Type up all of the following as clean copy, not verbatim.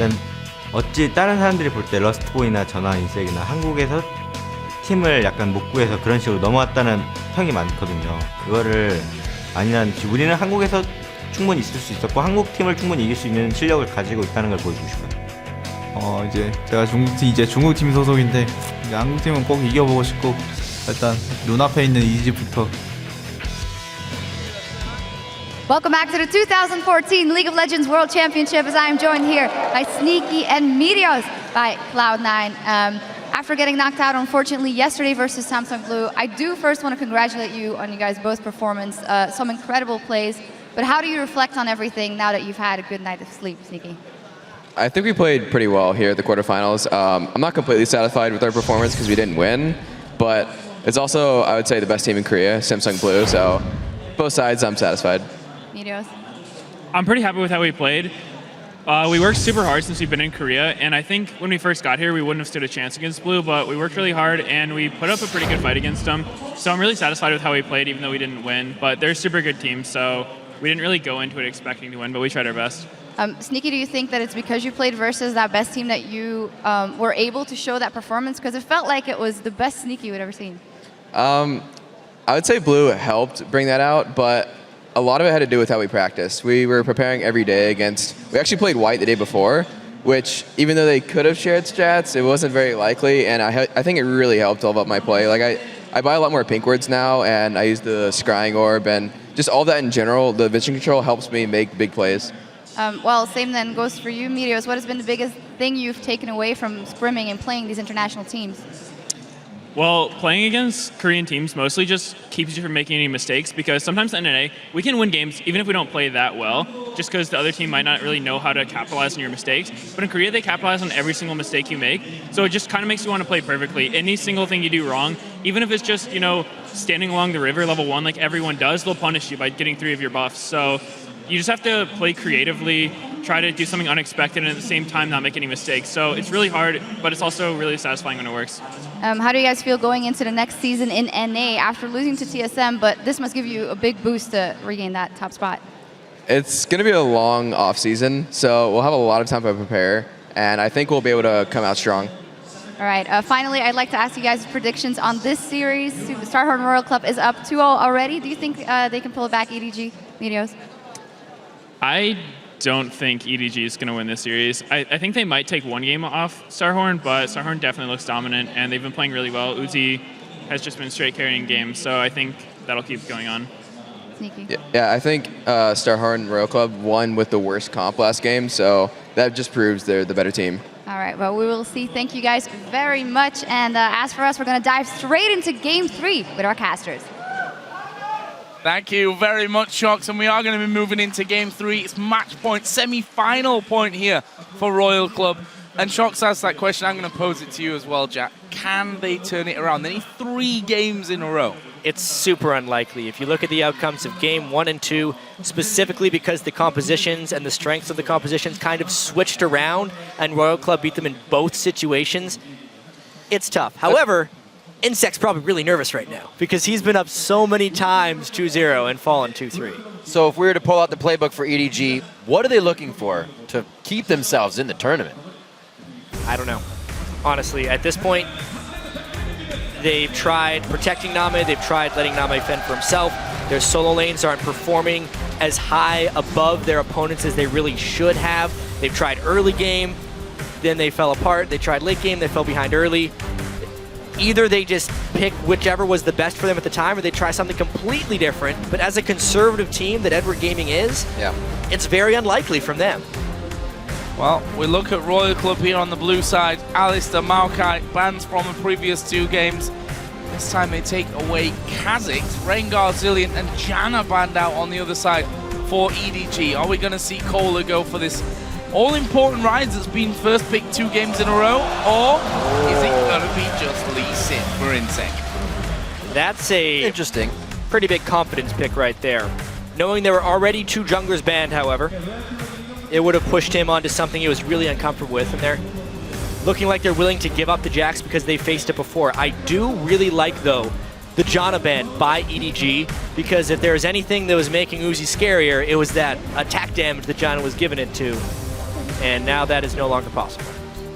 일단 어찌 다른 사람들이 볼 때 러스트보이나 전화 인색이나 한국에서 팀을 약간 못 구해서 그런 식으로 넘어왔다는 평이 많거든요. 그거를 아니라는 듯이 우리는 한국에서 충분히 있을 수 있었고 한국 팀을 충분히 이길 수 있는 실력을 가지고 있다는 걸 보여주고 싶어요. 이제 제가 중국 팀 소속인데 이제 한국 팀은 꼭 이겨보고 싶고 일단 눈앞에 있는 EDG부터. Welcome back to the 2014 League of Legends World Championship as I am joined here by Sneaky and Meteos by Cloud9. After getting knocked out, unfortunately, yesterday versus Samsung Blue, I do first want to congratulate you on you guys' both performance. Some incredible plays. But how do you reflect on everything now that you've had a good night of sleep, Sneaky? I think we played pretty well here at the quarterfinals. I'm not completely satisfied with our performance because we didn't win, but it's also, I would say, the best team in Korea, Samsung Blue, so both sides, I'm satisfied. Meteos? I'm pretty happy with how we played. We worked super hard since we've been in Korea, and I think when we first got here, we wouldn't have stood a chance against Blue, but we worked really hard, and we put up a pretty good fight against them. So I'm really satisfied with how we played, even though we didn't win, but they're a super good team, so we didn't really go into it expecting to win, but we tried our best. Sneaky, do you think that it's because you played versus that best team that you were able to show that performance? Because it felt like it was the best Sneaky we'd ever seen. I would say Blue helped bring that out, but a lot of it had to do with how we practiced. We were preparing every day against, we actually played White the day before, which even though they could have shared strats, it wasn't very likely, and I think it really helped all up my play. Like I buy a lot more pink words now, and I use the scrying orb, and just all that in general, the vision control helps me make big plays. Well, same then goes for you, Meteos. What has been the biggest thing you've taken away from scrimming and playing these international teams? Well, playing against Korean teams mostly just keeps you from making any mistakes because sometimes in NA, we can win games even if we don't play that well, just because the other team might not really know how to capitalize on your mistakes. But in Korea, they capitalize on every single mistake you make, so it just kind of makes you want to play perfectly. Any single thing you do wrong, even if it's just, you know, standing along the river level 1 like everyone does, they'll punish you by getting 3 of your buffs. So you just have to play creatively, try to do something unexpected, and at the same time not make any mistakes. So it's really hard, but it's also really satisfying when it works. How do you guys feel going into the next season in NA after losing to TSM, but this must give you a big boost to regain that top spot? It's going to be a long off season, so we'll have a lot of time to prepare, and I think we'll be able to come out strong. All right, finally, I'd like to ask you guys predictions on this series. Starhorn Royal Club is up 2-0 already. Do you think they can pull it back, EDG, Meteos? I don't think EDG is going to win this series. I think they might take 1 game off Starhorn, but Starhorn definitely looks dominant, and they've been playing really well. Uzi has just been straight carrying games, so I think that'll keep going on. Sneaky. Yeah, I think Starhorn Royal Club won with the worst comp last game, so that just proves they're the better team. All right, well, we will see. Thank you guys very much. And as for us, we're going to dive straight into Game 3 with our casters. Thank you very much, Shox, and we are going to be moving into Game 3. It's match point, semi-final point here for Royal Club. And Shox asked that question, I'm going to pose it to you as well, Jack. Can they turn it around? They need 3 games in a row. It's super unlikely. If you look at the outcomes of Game 1 and 2, specifically because the compositions and the strengths of the compositions kind of switched around and Royal Club beat them in both situations, it's tough. However, InSec's probably really nervous right now because he's been up so many times 2-0 and fallen 2-3. So if we were to pull out the playbook for EDG, what are they looking for to keep themselves in the tournament? I don't know. Honestly, at this point, they've tried protecting NaMei, they've tried letting NaMei fend for himself. Their solo lanes aren't performing as high above their opponents as they really should have. They've tried early game, then they fell apart. They tried late game, they fell behind early. Either they just pick whichever was the best for them at the time, or they try something completely different. But as a conservative team that Edward Gaming is, it's very unlikely from them. Well, we look at Royal Club here on the blue side. Alistair, Maokai, bans from the previous 2 games. This time they take away Kha'Zix, Rengar, Zillion, and Jian banned out on the other side for EDG. Are we going to see Kohler go for this all-important rise that's been first picked 2 games in a row, or is it going to be just Lee Sin for InSec? That's a interesting, pretty big confidence pick right there. Knowing there were already 2 junglers banned, however, it would have pushed him onto something he was really uncomfortable with, and they're looking like they're willing to give up the Jax because they faced it before. I do really like, though, the Janna ban by EDG, because if there was anything that was making Uzi scarier, it was that attack damage that Janna was giving it to. and now that is no longer possible.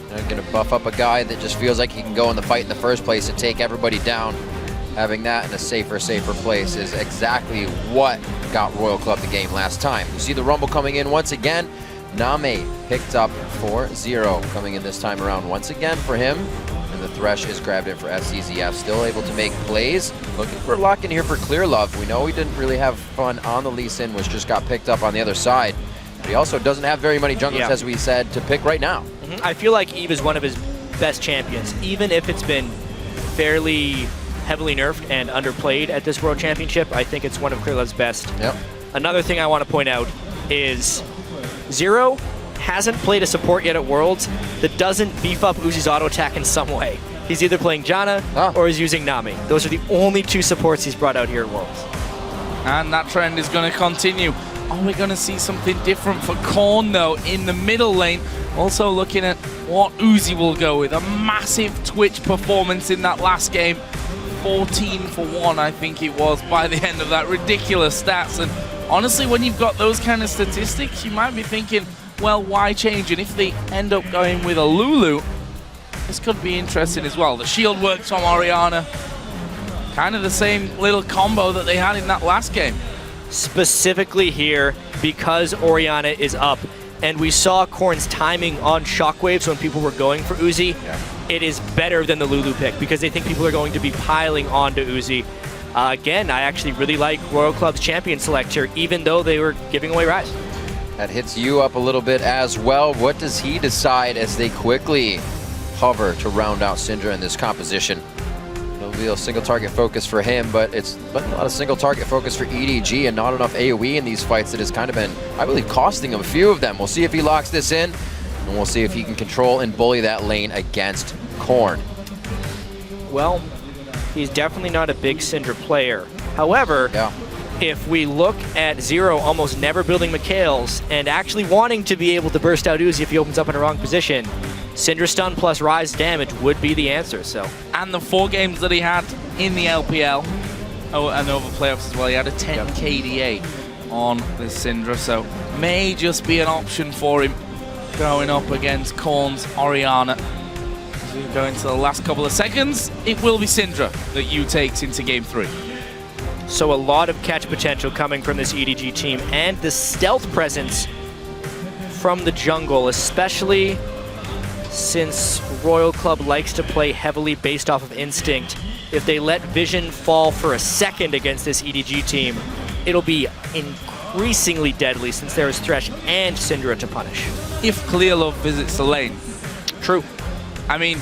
They're going to buff up a guy that just feels like he can go in the fight in the first place and take everybody down. Having that in a safer place is exactly what got Royal Club the game last time. You see the Rumble coming in once again. NaMei picked up 4-0 coming in this time around once again for him. And the Thresh is grabbed in for Fzzf. Still able to make plays. Looking for a lock in here for Clearlove. We know he didn't really have fun on the Lee Sin, which just got picked up on the other side. But he also doesn't have very many junglers, as we said, to pick right now. I feel like Eve is one of his best champions, even if it's been fairly heavily nerfed and underplayed at this World Championship. I think it's one of Clearlove's best. Yep. Another thing I want to point out is Zero hasn't played a support yet at Worlds that doesn't beef up Uzi's auto attack in some way. He's either playing Janna or he's using NaMei. Those are the only two supports he's brought out here at Worlds. And that trend is going to continue. Are we going to see something different for Korn, though, in the middle lane? Also looking at what Uzi will go with. A massive Twitch performance in that last game. 14 for 1, I think it was, by the end of that. Ridiculous stats. And honestly, when you've got those kind of statistics, you might be thinking, well, why change? And if they end up going with a Lulu, this could be interesting as well. The shield works from Orianna. Kind of the same little combo that they had in that last game. Specifically here, because Orianna is up, and we saw Korn's timing on shockwaves when people were going for Uzi. It is better than the Lulu pick because they think people are going to be piling onto Uzi. Again, I actually really like Royal Club's champion select here, even though they were giving away Rise. That hits you up a little bit as well. What does he decide as they quickly hover to round out Syndra in this composition? It'll be a single target focus for him, but it's been a lot of single target focus for EDG and not enough AoE in these fights that has kind of been, I believe, costing him a few of them. We'll see if he locks this in, and we'll see if he can control and bully that lane against Korn. Well, he's definitely not a big Syndra player. However, if we look at Zero almost never building Mikhails and actually wanting to be able to burst out Uzi if he opens up in a wrong position, Syndra stun plus Rise damage would be the answer. And the 4 games that he had in the LPL, and over playoffs as well, he had a 10 KDA on this Syndra, so may just be an option for him going up against Korn's Orianna. As we go into the last couple of seconds, it will be Syndra that you takes into game 3. So a lot of catch potential coming from this EDG team, and the stealth presence from the jungle, especially since Royal Club likes to play heavily based off of instinct. If they let Vision fall for a second against this EDG team, it'll be increasingly deadly since there is Thresh and Syndra to punish. If Clearlove visits the lane. True. I mean,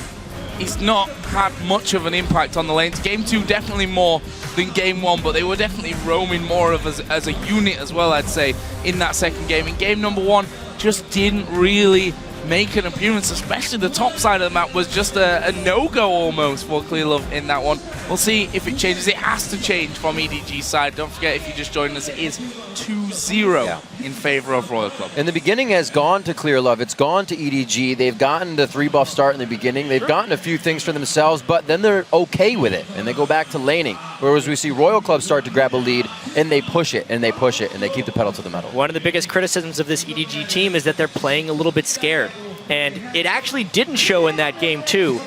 he's not had much of an impact on the lanes. Game 2 definitely more than game 1, but they were definitely roaming more of as a unit as well, I'd say, in that second game. In game number 1, just didn't really make an appearance, especially the top side of the map was just a no-go almost for Clearlove in that one. We'll see if it changes. It has to change from EDG's side. Don't forget, if you just joined us, it is 2-0 in favor of Royal Club. And the beginning has gone to Clearlove. It's gone to EDG. They've gotten the 3-buff start in the beginning. They've gotten a few things for themselves, but then they're okay with it, and they go back to laning. Whereas we see Royal Club start to grab a lead, and they push it, and they push it, and they keep the pedal to the metal. One of the biggest criticisms of this EDG team is that they're playing a little bit scared. And it actually didn't show in that game too,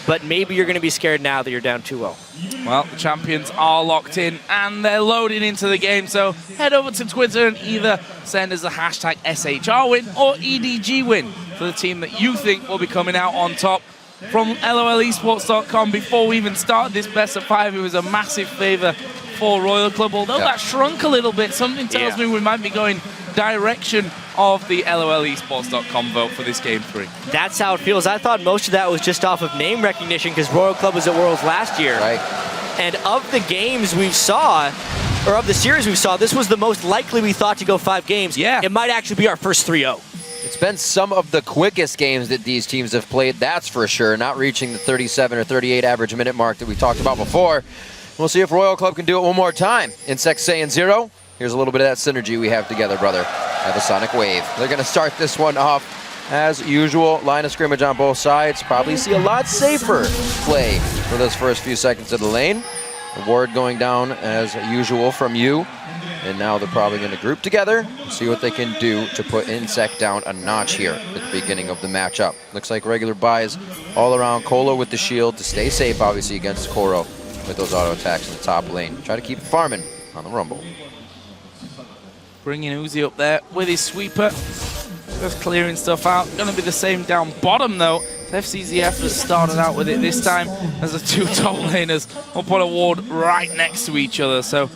but maybe you're going to be scared now that you're down 2-0. Well, the champions are locked in and they're loading into the game, so head over to Twitter and either send us the hashtag SHR win or EDG win for the team that you think will be coming out on top. From LOLesports.com, before we even started this best of 5, it was a massive favor for Royal Club, although that shrunk a little bit. Something tells me we might be going direction of the LOLesports.com vote for this game 3. That's how it feels. I thought most of that was just off of name recognition because Royal Club was at Worlds last year. Right. And of the games we saw, or of the series we saw, this was the most likely we thought to go 5 games. Yeah. It might actually be our first 3-0. It's been some of the quickest games that these teams have played, that's for sure. Not reaching the 37 or 38 average minute mark that we talked about before. We'll see if Royal Club can do it one more time. InSec saying 0. Here's a little bit of that synergy we have together, brother. Have a sonic wave. They're going to start this one off as usual. Line of scrimmage on both sides. Probably see a lot safer play for those first few seconds of the lane. The ward going down as usual from you. And now they're probably going to group together and see what they can do to put InSec down a notch here at the beginning of the matchup. Looks like regular buys all around. Colo with the shield to stay safe, obviously, against Koro with those auto attacks in the top lane. Try to keep farming on the Rumble. Bringing Uzi up there with his sweeper. Just clearing stuff out. Going to be the same down bottom, though. Fzzf has started out with it this time as the two top laners will put a ward right next to each other. So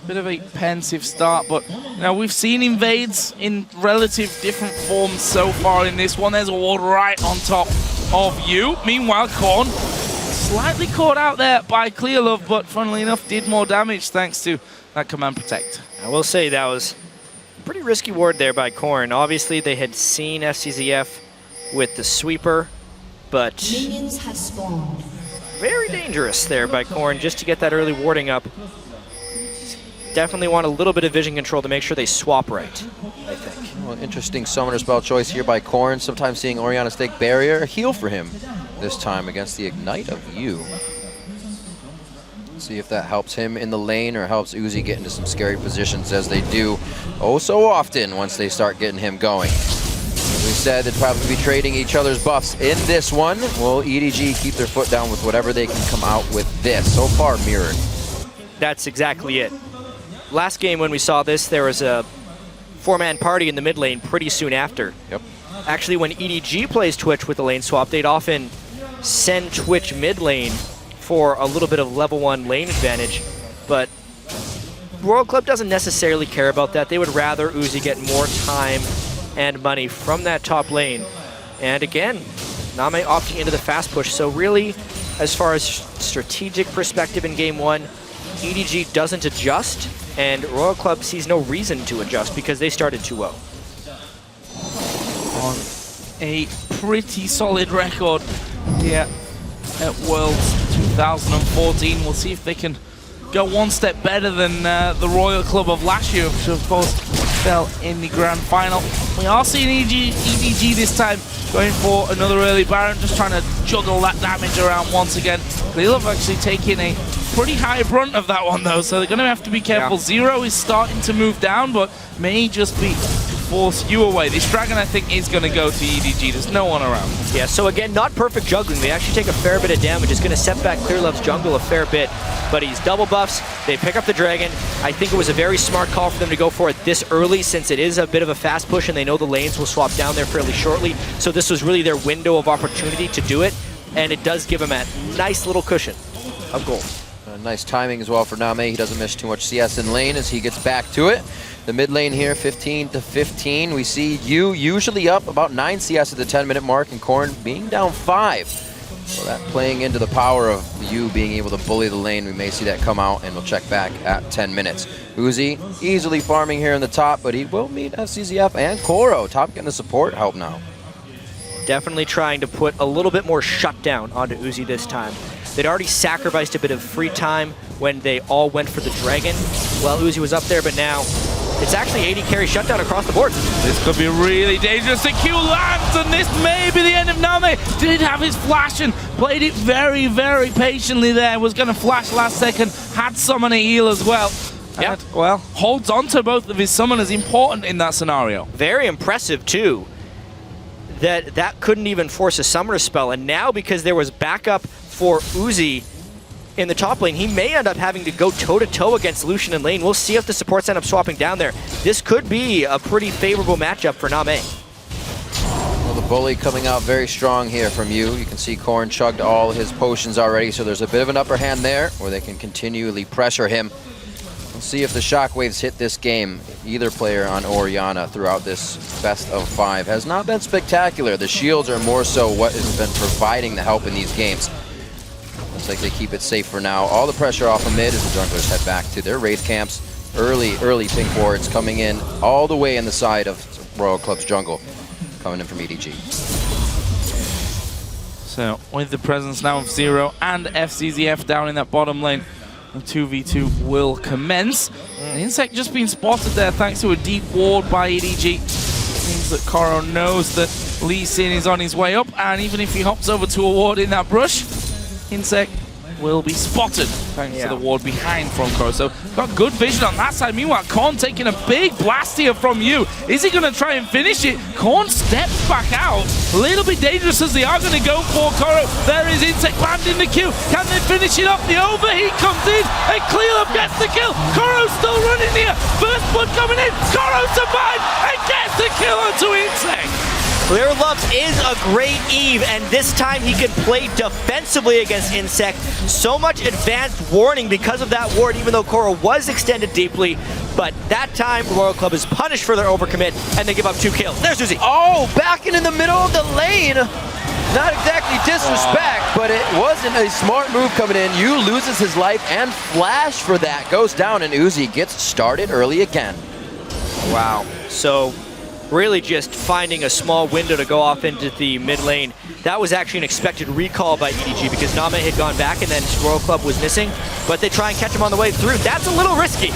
bit of a pensive start, but you know, we've seen invades in relative different forms so far in this one. There's a ward right on top of you. Meanwhile, Korn slightly caught out there by Clearlove, but funnily enough did more damage thanks to that command protect. I will say that was a pretty risky ward there by Korn. Obviously, they had seen FCZF with the sweeper, but very dangerous there by Korn just to get that early warding up. Definitely want a little bit of vision control to make sure they swap right, I think. Well, interesting summoner spell choice here by Korn. Sometimes seeing Orianna stake barrier, a heal for him this time against the Ignite of you. See if that helps him in the lane or helps Uzi get into some scary positions, as they do oh so often once they start getting him going. As we said, they'd probably be trading each other's buffs in this one. Will EDG keep their foot down with whatever they can come out with this? So far, mirrored. That's exactly it. Last game when we saw this, there was a four-man party in the mid lane pretty soon after. Yep. Actually, when EDG plays Twitch with the lane swap, they'd often send Twitch mid lane for a little bit of level 1 lane advantage, but Royal Club doesn't necessarily care about that. They would rather Uzi get more time and money from that top lane. And again, NaMei opting into the fast push, so really, as far as strategic perspective in game 1, EDG doesn't adjust, and Royal Club sees no reason to adjust because they started 2-0. On a pretty solid record here at Worlds 2014. We'll see if they can go one step better than the Royal Club of last year, which of course fell in the grand final. We are seeing EDG this time going for another early Baron, just trying to juggle that damage around once again. Clearlove actually taking a pretty high brunt of that one though, so they're going to have to be careful. Yeah. Zero is starting to move down, but may just be to force you away. This Dragon, I think, is going to go to EDG. There's no one around. Yeah, so again, not perfect juggling. They actually take a fair bit of damage. It's going to set back Clearlove's jungle a fair bit, but he's double buffs. They pick up the Dragon. I think it was a very smart call for them to go for it this early, since it is a bit of a fast push and they know the lanes will swap down there fairly shortly. So this was really their window of opportunity to do it, and it does give them a nice little cushion of gold. Nice timing as well for NaMei. He doesn't miss too much CS in lane as he gets back to it. The mid lane here, 15-15. We see you usually up about 9 CS at the 10-minute mark, and Korn being down 5. So that playing into the power of you being able to bully the lane. We may see that come out, and we'll check back at 10 minutes. Uzi easily farming here in the top, but he will meet FCZF and Koro. Top getting the support help now. Definitely trying to put a little bit more shutdown onto Uzi this time. They'd already sacrificed a bit of free time when they all went for the Dragon while Uzi was up there, but now it's actually 80 carry shutdown across the board. This could be really dangerous. The Q lands, and this may be the end of NaMei. Did have his flash and played it very, very patiently there. Was going to flash last second, had summon a heal as well. Yeah. And, well, holds on to both of his summoners, important in that scenario. Very impressive too, that couldn't even force a summoner spell, and now because there was backup for Uzi in the top lane, he may end up having to go toe-to-toe against Lucian in lane. We'll see if the supports end up swapping down there. This could be a pretty favorable matchup for NaMei. Well, the bully coming out very strong here from you. You can see Korn chugged all his potions already, so there's a bit of an upper hand there where they can continually pressure him. We'll see if the shockwaves hit this game. Either player on Orianna throughout this best of 5 has not been spectacular. The shields are more so what has been providing the help in these games. Looks like they keep it safe for now. All the pressure off of mid as the junglers head back to their raid camps. Early pink wards coming in all the way in the side of Royal Club's jungle, coming in from EDG. So with the presence now of Zero and FCZF down in that bottom lane, the 2v2 will commence. InSec just been spotted there thanks to a deep ward by EDG. Seems that Koro knows that Lee Sin is on his way up, and even if he hops over to a ward in that brush, InSec will be spotted thanks to the ward behind from Koro. So got good vision on that side. Meanwhile, Korn taking a big blast here from you. Is he going to try and finish it? Korn steps back out. A little bit dangerous as they are going to go for Koro. There is InSec landing the Q. Can they finish it off? The overheat comes in and Clearlove gets the kill. Koro's still running here. First blood coming in. Koro survives and gets the kill onto InSec. Clearlove is a great Eve, and this time he can play defensively against InSec. So much advanced warning because of that ward, even though Koro was extended deeply. But that time, Royal Club is punished for their overcommit, and they give up 2 kills. There's Uzi. Oh, backing in the middle of the lane. Not exactly disrespect, but it wasn't a smart move coming in. Yu loses his life, and Flash for that goes down, and Uzi gets started early again. Wow. So really just finding a small window to go off into the mid lane. That was actually an expected recall by EDG because NaMei had gone back and then Royal Club was missing, but they try and catch him on the way through. That's a little risky.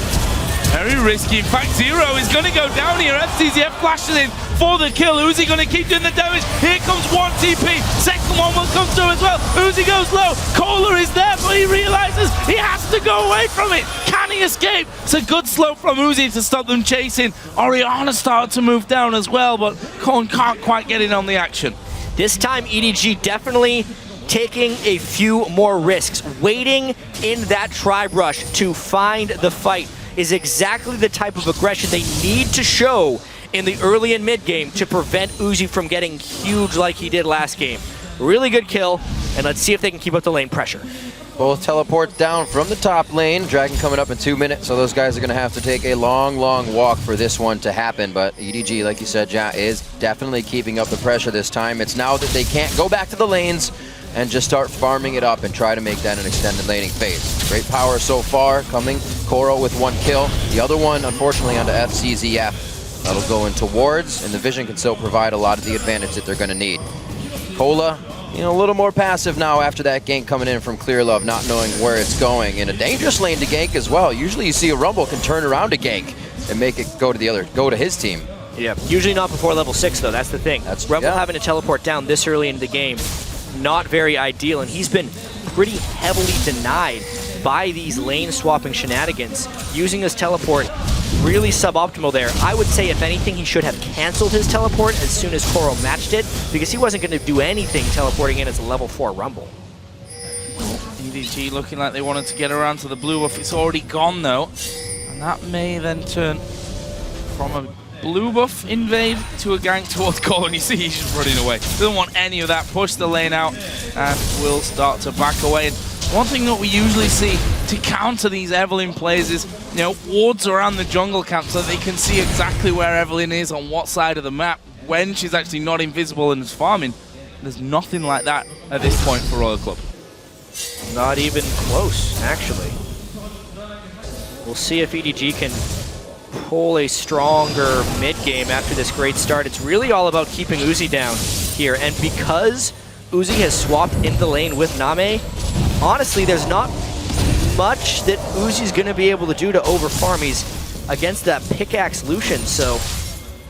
Very risky. In fact, Zero is going to go down here. Fzzf flashes in for the kill. Uzi going to keep doing the damage. Here comes 1 TP. Second one will come through as well. Uzi goes low. Kohler is there, but he realizes he has to go away from it. Can he escape? It's a good slope from Uzi to stop them chasing. Oriana started to move down as well, but Korn can't quite get in on the action. This time, EDG definitely taking a few more risks. Waiting in that tribe rush to find the fight is exactly the type of aggression they need to show in the early and mid game to prevent Uzi from getting huge like he did last game. Really good kill, and let's see if they can keep up the lane pressure. Both teleports down from the top lane. Dragon coming up in 2 minutes, so those guys are going to have to take a long, long walk for this one to happen. But EDG, like you said, Jian, is definitely keeping up the pressure this time. It's now that they can't go back to the lanes and just start farming it up and try to make that an extended laning phase. Great power so far coming. Koro with 1 kill. The other one, unfortunately, onto Fzzf. That'll go into wards, and the vision can still provide a lot of the advantage that they're going to need. Cola, a little more passive now after that gank coming in from Clearlove, not knowing where it's going. In a dangerous lane to gank as well. Usually you see a Rumble can turn around a gank and make it go to his team. Yeah, usually not before level 6 though, that's the thing. Rumble having to teleport down this early into the game, not very ideal, and he's been pretty heavily denied by these lane swapping shenanigans. Using his teleport, really suboptimal there. I would say if anything he should have canceled his teleport as soon as Koro matched it, because he wasn't going to do anything teleporting in as a level 4 Rumble. EDG looking like they wanted to get around to the blue buff. It's already gone though, and that may then turn from a blue buff invade to a gank towards Cole, and you see he's just running away. Doesn't want any of that. Push the lane out and will start to back away. And one thing that we usually see to counter these Evelyn plays is, wards around the jungle camp so they can see exactly where Evelyn is on what side of the map when she's actually not invisible and is farming. There's nothing like that at this point for Royal Club. Not even close, actually. We'll see if EDG can pull a stronger mid-game after this great start. It's really all about keeping Uzi down here, and because Uzi has swapped into the lane with NaMei, honestly, there's not much that Uzi's going to be able to do to overfarm. He's against that pickaxe Lucian, so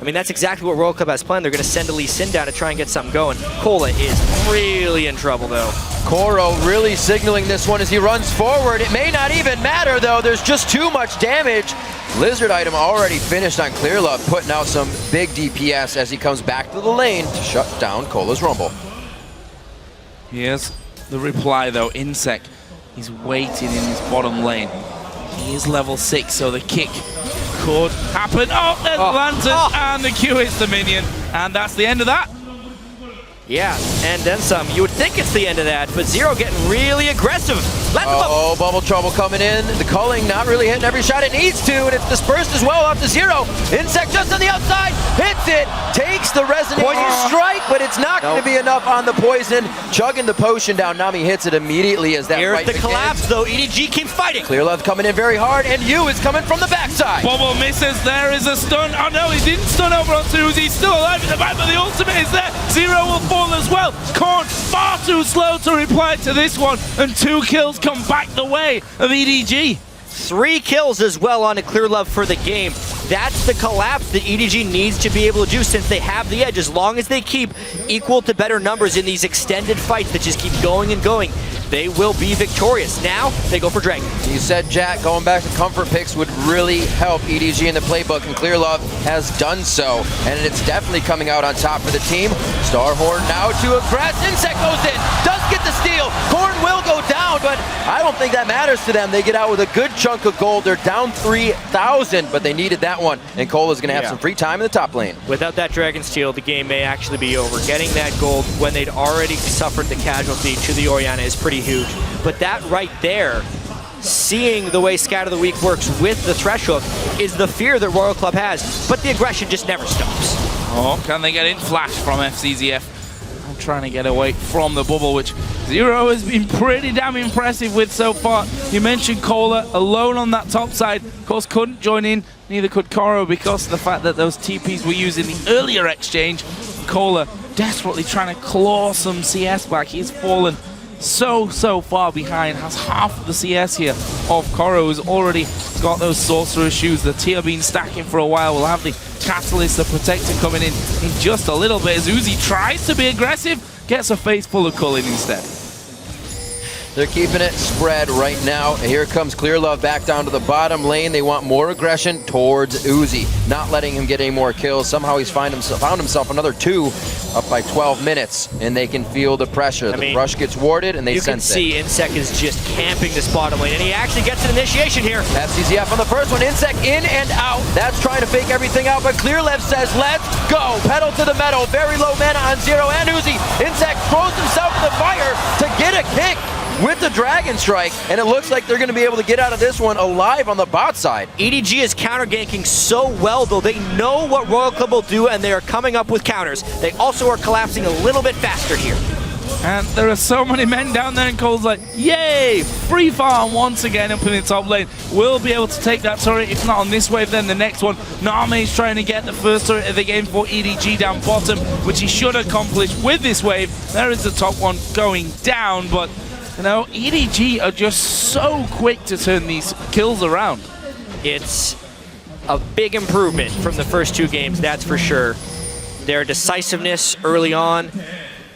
I mean, that's exactly what Royal Club has planned. They're going to send a Lee Sin down to try and get something going. Cola is really in trouble, though. Koro really signaling this one as he runs forward. It may not even matter, though. There's just too much damage. Lizard item already finished on Clearlove, putting out some big DPS as he comes back to the lane to shut down Cola's Rumble. Here's the reply, though. InSec, he's waiting in his bottom lane. He is level 6, so the kick could happen. Oh, there's the lantern, and the Q hits the minion. And that's the end of that. Yeah, and then some. You would think it's the end of that, but Zero getting really aggressive. Oh, bubble trouble coming in. The culling not really hitting every shot it needs to, and it's dispersed as well off to Zero. InSec just on the outside, hits it, takes the resonating strike, but it's not going to be enough on the poison. Chugging the potion down, NaMei hits it immediately as that Here's the collapse, though. EDG keeps fighting. Clearlove coming in very hard, and Yu is coming from the backside. Bubble misses, there is a stun. Oh no, he didn't stun over on Uzi. He's still alive in the back, but the ultimate is there. Zero will fall as well. Korn far too slow to reply to this one, and 2 kills come back the way of EDG. 3 kills as well on a Clearlove for the game. That's the collapse that EDG needs to be able to do since they have the edge. As long as they keep equal to better numbers in these extended fights that just keep going and going, they will be victorious. Now, they go for Dragon. You said, Jack, going back to comfort picks would really help EDG in the playbook, and Clearlove has done so, and it's definitely coming out on top for the team. Starhorn now to aggress. InSec goes in, does get the steal. Korn will go down, but I don't think that matters to them. They get out with a good chunk of gold. They're down 3,000, but they needed that one, and Cole is going to have some free time in the top lane. Without that Dragon Steal, the game may actually be over. Getting that gold when they'd already suffered the casualty to the Orianna is pretty huge. But that right there, seeing the way Scout of the Week works with the Thresh Hook, is the fear that Royal Club has. But the aggression just never stops. Oh, can they get in? Flash from Fzzf. I'm trying to get away from the bubble, which Zero has been pretty damn impressive with so far. You mentioned Kohler alone on that top side. Of course, couldn't join in, neither could Koro, because of the fact that those TPs were used in the earlier exchange. Kohler desperately trying to claw some CS back. He's fallen so far behind, has half of the CS here of Koro, who's already got those Sorcerer shoes. The tier been stacking for a while. We'll have the Catalyst, the Protector coming in just a little bit as Uzi tries to be aggressive, gets a face full of Culling instead. They're keeping it spread right now. Here comes Clearlove back down to the bottom lane. They want more aggression towards Uzi, not letting him get any more kills. Somehow he's found himself another 2 up by 12 minutes, and they can feel the pressure. The rush gets warded, and they sense it. You can see InSec is just camping this bottom lane, and he actually gets an initiation here. Fzzf on the first one. InSec in and out. That's trying to fake everything out, but Clearlove says, let's go. Pedal to the metal. Very low mana on Zero and Uzi. InSec throws himself to the fire to get a kick with the Dragon Strike, and it looks like they're going to be able to get out of this one alive on the bot side. EDG is counter-ganking so well, though. They know what Royal Club will do, and they are coming up with counters. They also are collapsing a little bit faster here. And there are so many men down there, and Cole's like, yay! Free farm once again up in the top lane. We'll be able to take that turret. If not on this wave, then the next one. NaMei's trying to get the first turret of the game for EDG down bottom, which he should accomplish with this wave. There is the top one going down, but you know, EDG are just so quick to turn these kills around. It's a big improvement from the first 2 games, that's for sure. Their decisiveness early on,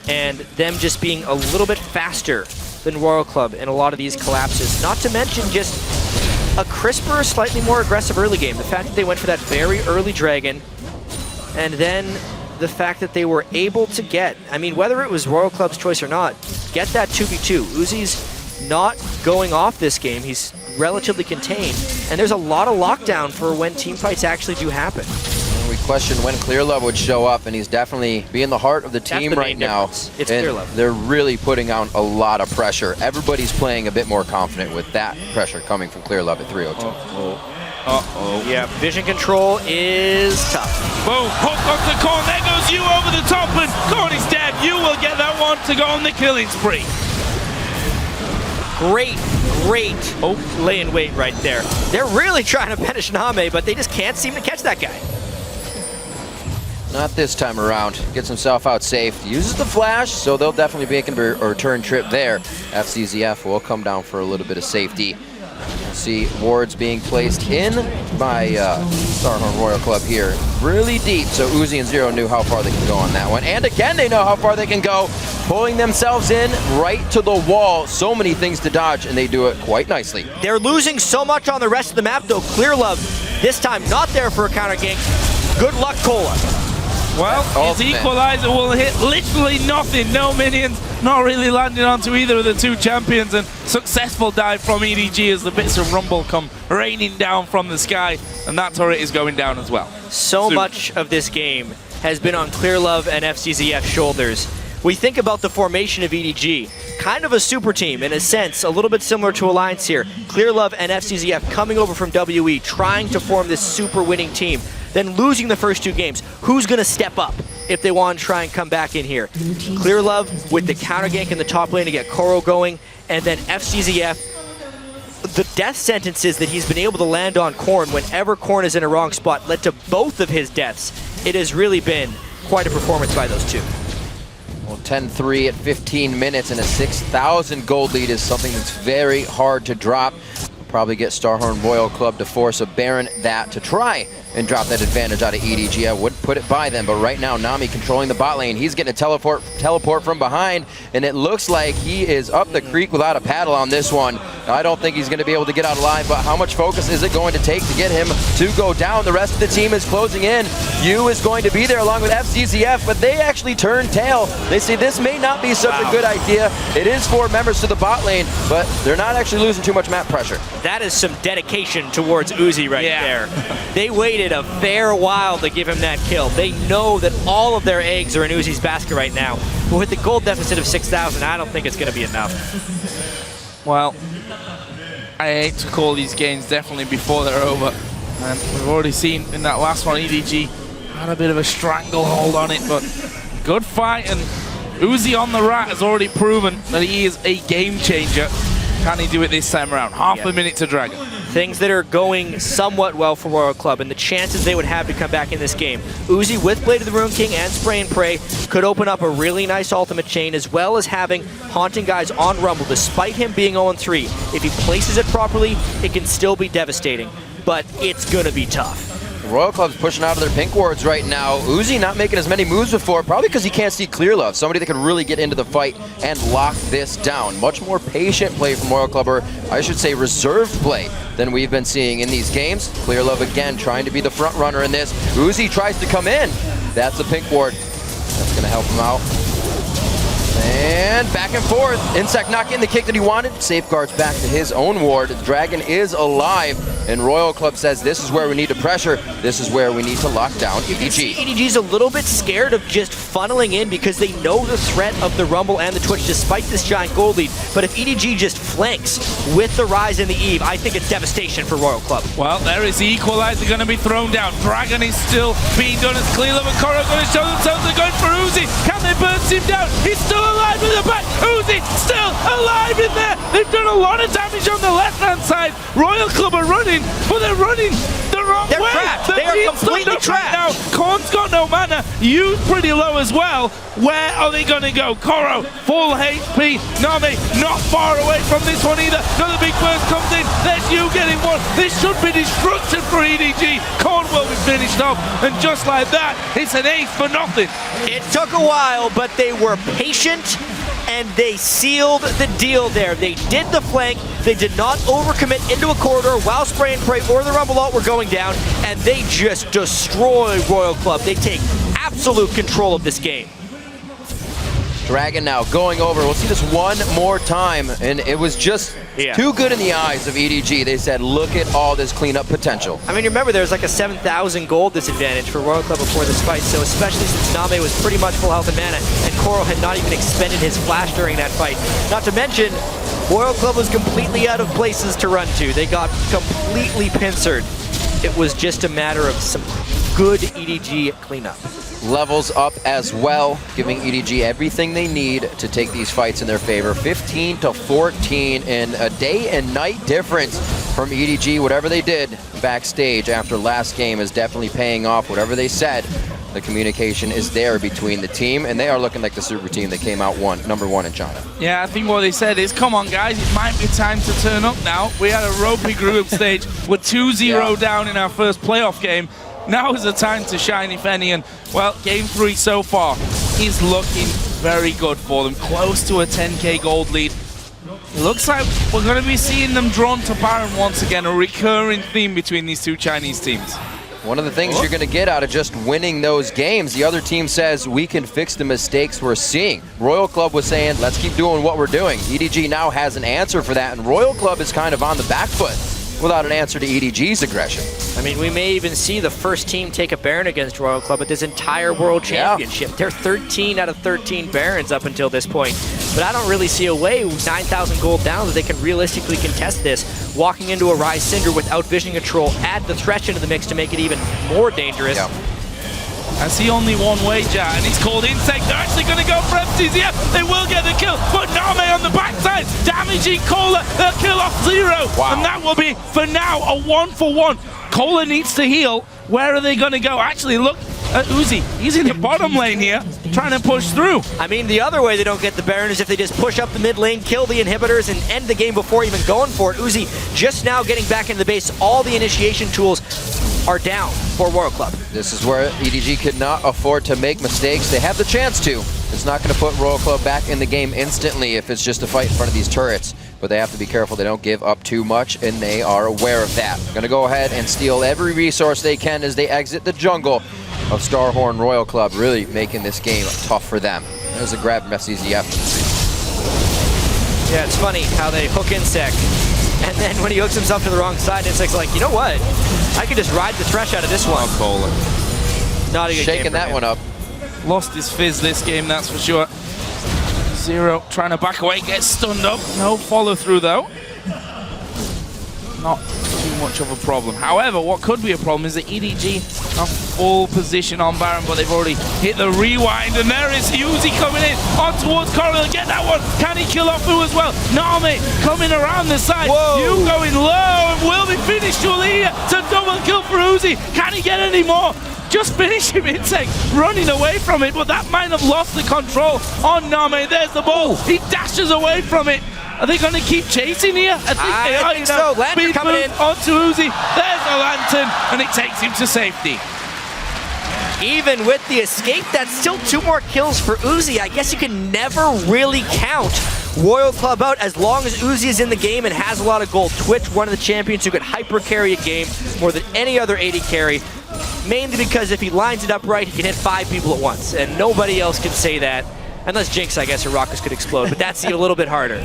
and them just being a little bit faster than Royal Club in a lot of these collapses. Not to mention just a crisper, slightly more aggressive early game. The fact that they went for that very early Dragon, and then the fact that they were able to get, I mean, whether it was Royal Club's choice or not, get that 2v2. Uzi's not going off this game. He's relatively contained, and there's a lot of lockdown for when team fights actually do happen. We questioned when Clearlove would show up, and he's definitely being the heart of the team right now. It's Clearlove. They're really putting on a lot of pressure. Everybody's playing a bit more confident with that pressure coming from Clearlove at 302. Yeah, vision control is tough. Boom, hook off the Korn, there goes you over the top, and Korn is dead. You will get that one to go on the killing spree. Great lay in wait right there. They're really trying to punish NaMei, but they just can't seem to catch that guy. Not this time around. Gets himself out safe. Uses the flash, so they'll definitely be making a return trip there. Fzzf will come down for a little bit of safety. See wards being placed in by Starhorn Royal Club here. Really deep, so Uzi and Zero knew how far they can go on that one. And again, they know how far they can go, pulling themselves in right to the wall. So many things to dodge, and they do it quite nicely. They're losing so much on the rest of the map, though. Clearlove, this time not there for a counter gank. Good luck, Cola. Well, his equalizer will hit literally nothing. No minions, not really landing onto either of the 2 champions, and successful dive from EDG as the bits of rumble come raining down from the sky, and that turret is going down as well. So much of this game has been on Clearlove and Fzzf's shoulders. We think about the formation of EDG, kind of a super team in a sense, a little bit similar to Alliance here. Clearlove and Fzzf coming over from WE, trying to form this super winning team, then losing the first 2 games. Who's going to step up if they want to try and come back in here? Clearlove with the counter gank in the top lane to get Koro going, and then Fzzf, the death sentences that he's been able to land on Korn whenever Korn is in a wrong spot led to both of his deaths. It has really been quite a performance by those 2. Well, 10-3 at 15 minutes, and a 6,000 gold lead is something that's very hard to drop. probably get Starhorn Royal Club to force a Baron that to try and drop that advantage out of EDG. I would put it by them, but right now NaMei controlling the bot lane. He's getting a teleport from behind, and it looks like he is up the creek without a paddle on this one. I don't think he's going to be able to get out alive, but how much focus is it going to take to get him to go down? The rest of the team is closing in. Yu is going to be there along with Fzzf, but they actually turn tail. They say this may not be such a good idea. It is 4 members to the bot lane, but they're not actually losing too much map pressure. That is some dedication towards Uzi right there. They waited a fair while to give him that kill. They know that all of their eggs are in Uzi's basket right now. But with the gold deficit of 6,000, I don't think it's going to be enough. Well, I hate to call these games definitely before they're over. And we've already seen in that last one, EDG had a bit of a stranglehold on it, but good fight. And Uzi on the rat has already proven that he is a game changer. Can he do it this time around? Half a minute to Dragon. Things that are going somewhat well for Royal Club and the chances they would have to come back in this game. Uzi with Blade of the Rune King and Spray and Pray could open up a really nice ultimate chain, as well as having Haunting Guys on Rumble. Despite him being 0-3, if he places it properly, it can still be devastating. But it's going to be tough. Royal Club's pushing out of their pink wards right now. Uzi not making as many moves before, probably because he can't see Clearlove, somebody that can really get into the fight and lock this down. Much more patient play from Royal Club, or I should say reserved play, than we've been seeing in these games. Clearlove again trying to be the front runner in this. Uzi tries to come in. That's the pink ward. That's going to help him out. And back and forth. InSec not getting the kick that he wanted. Safeguards back to his own ward. Dragon is alive. And Royal Club says this is where we need to pressure. This is where we need to lock down EDG. EDG's a little bit scared of just funneling in because they know the threat of the Rumble and the Twitch despite this giant gold lead. But if EDG just flanks with the Rise and the Eve, I think it's devastation for Royal Club. Well, there is the equalizer going to be thrown down. Dragon is still being done as Clearlove and Koro going to show themselves. They're going for Uzi. Can they burst him down? He's still alive in the back. Uzi still alive in there. They've done a lot of damage on the left-hand side. Royal Club are running, but they're running the wrong way. Trapped. They are completely trapped. Right now. Korn's got no mana. Yu's pretty low as well. Where are they going to go? Koro, full HP. NaMei not far away from this one either. Another big burst comes in. There's Yu getting one. This should be destruction for EDG. Korn will be finished off. And just like that, it's an ace for nothing. It took a while, but they were patient and they sealed the deal there. They did the flank. They did not overcommit into a corridor while Spray and Pray or the Rumble Ult were going down, and they just destroy Royal Club. They take absolute control of this game. Dragon now going over. We'll see this one more time, and it was just too good in the eyes of EDG. They said, look at all this cleanup potential. I mean, remember, there's like a 7,000 gold disadvantage for Royal Club before this fight, so especially since NaMei was pretty much full health and mana, and Koro had not even expended his flash during that fight. Not to mention, Royal Club was completely out of places to run to. They got completely pincered. It was just a matter of some good EDG cleanup. Levels up as well, giving EDG everything they need to take these fights in their favor. 15-14 in a day and night difference from EDG. Whatever they did backstage after last game is definitely paying off. Whatever they said, the communication is there between the team, and they are looking like the super team that came out number one in China. Yeah, I think what they said is, come on guys, it might be time to turn up now. We had a ropey group stage. We're 2-0 down in our first playoff game. Now is the time to shine, if any, and, well, Game 3 so far is looking very good for them. Close to a 10k gold lead. It looks like we're going to be seeing them drawn to Baron once again, a recurring theme between these two Chinese teams. One of the things you're going to get out of just winning those games, the other team says, we can fix the mistakes we're seeing. Royal Club was saying, let's keep doing what we're doing. EDG now has an answer for that, and Royal Club is kind of on the back foot without an answer to EDG's aggression. I mean, we may even see the first team take a Baron against Royal Club at this entire World Championship. They're 13 out of 13 Barons up until this point. But I don't really see a way, 9,000 gold down, that they can realistically contest this. Walking into a Rise Cinder without Vision Control, add the Thresh into the mix to make it even more dangerous. I see only one way, Jian, and he's called InSec. They're actually going to go for Fzzf. They will get the kill, but NaMei on the backside, damaging Cola. They'll kill off Zero, and that will be, for now, a 1-for-1. Cola needs to heal. Where are they going to go? Actually, look, at Uzi. He's in the bottom lane here, trying to push through. I mean, the other way they don't get the Baron is if they just push up the mid lane, kill the inhibitors, and end the game before even going for it. Uzi just now getting back into the base. All the initiation tools are down for Royal Club. This is where EDG cannot afford to make mistakes. They have the chance to. It's not going to put Royal Club back in the game instantly if it's just a fight in front of these turrets. But they have to be careful they don't give up too much, and they are aware of that. Going to go ahead and steal every resource they can as they exit the jungle of Starhorn Royal Club, really making this game tough for them. There's a grab from Fzzf. Yeah, it's funny how they hook InSec, and then when he hooks himself to the wrong side, InSec's like, you know what? I could just ride the thresh out of this one. I'll call it. Not a good Shaking game for that him. one up. Lost his fizz this game, that's for sure. Zero trying to back away, gets stunned up. No follow through though. Not too much of a problem. However, what could be a problem is that EDG are full position on Baron, but they've already hit the rewind, and there is Uzi coming in on towards Coral. Get that one. Can he kill off Fu as well? NaMei coming around the side. Whoa. You going low, and will be finished. Julia to double kill for Uzi. Can he get any more? Just finish him, InSec, running away from it, but that might have lost the control on NaMei. There's the ball. He dashes away from it. Are they going to keep chasing here? I think they are. think so. Lantern Speed coming move in. onto Uzi. There's the Lantern, and it takes him to safety. Even with the escape, that's still 2 more kills for Uzi. I guess you can never really count Royal Club out as long as Uzi is in the game and has a lot of gold. Twitch, one of the champions who could hyper carry a game more than any other AD carry. Mainly because if he lines it up right, he can hit 5 people at once, and nobody else can say that. Unless Jinx, I guess, or Rockets could explode, but that's a little bit harder.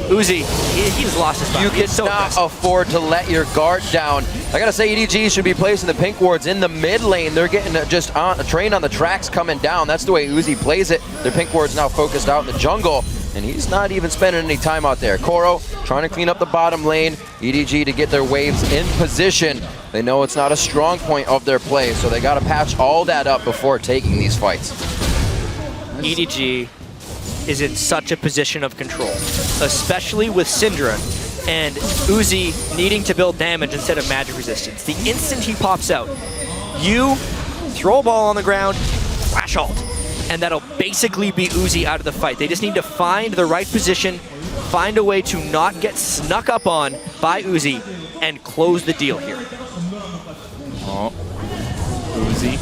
Uzi, he just lost his spot. You cannot afford to let your guard down. I gotta say, EDG should be placing the pink wards in the mid lane. They're getting just on a train on the tracks coming down. That's the way Uzi plays it. Their pink ward's now focused out in the jungle, and he's not even spending any time out there. Koro trying to clean up the bottom lane. EDG to get their waves in position. They know it's not a strong point of their play, so they gotta patch all that up before taking these fights. EDG is in such a position of control, especially with Syndra and Uzi needing to build damage instead of magic resistance. The instant he pops out, you throw a ball on the ground, flash ult, and that'll basically be Uzi out of the fight. They just need to find the right position, find a way to not get snuck up on by Uzi, and close the deal here. Oh, Uzi.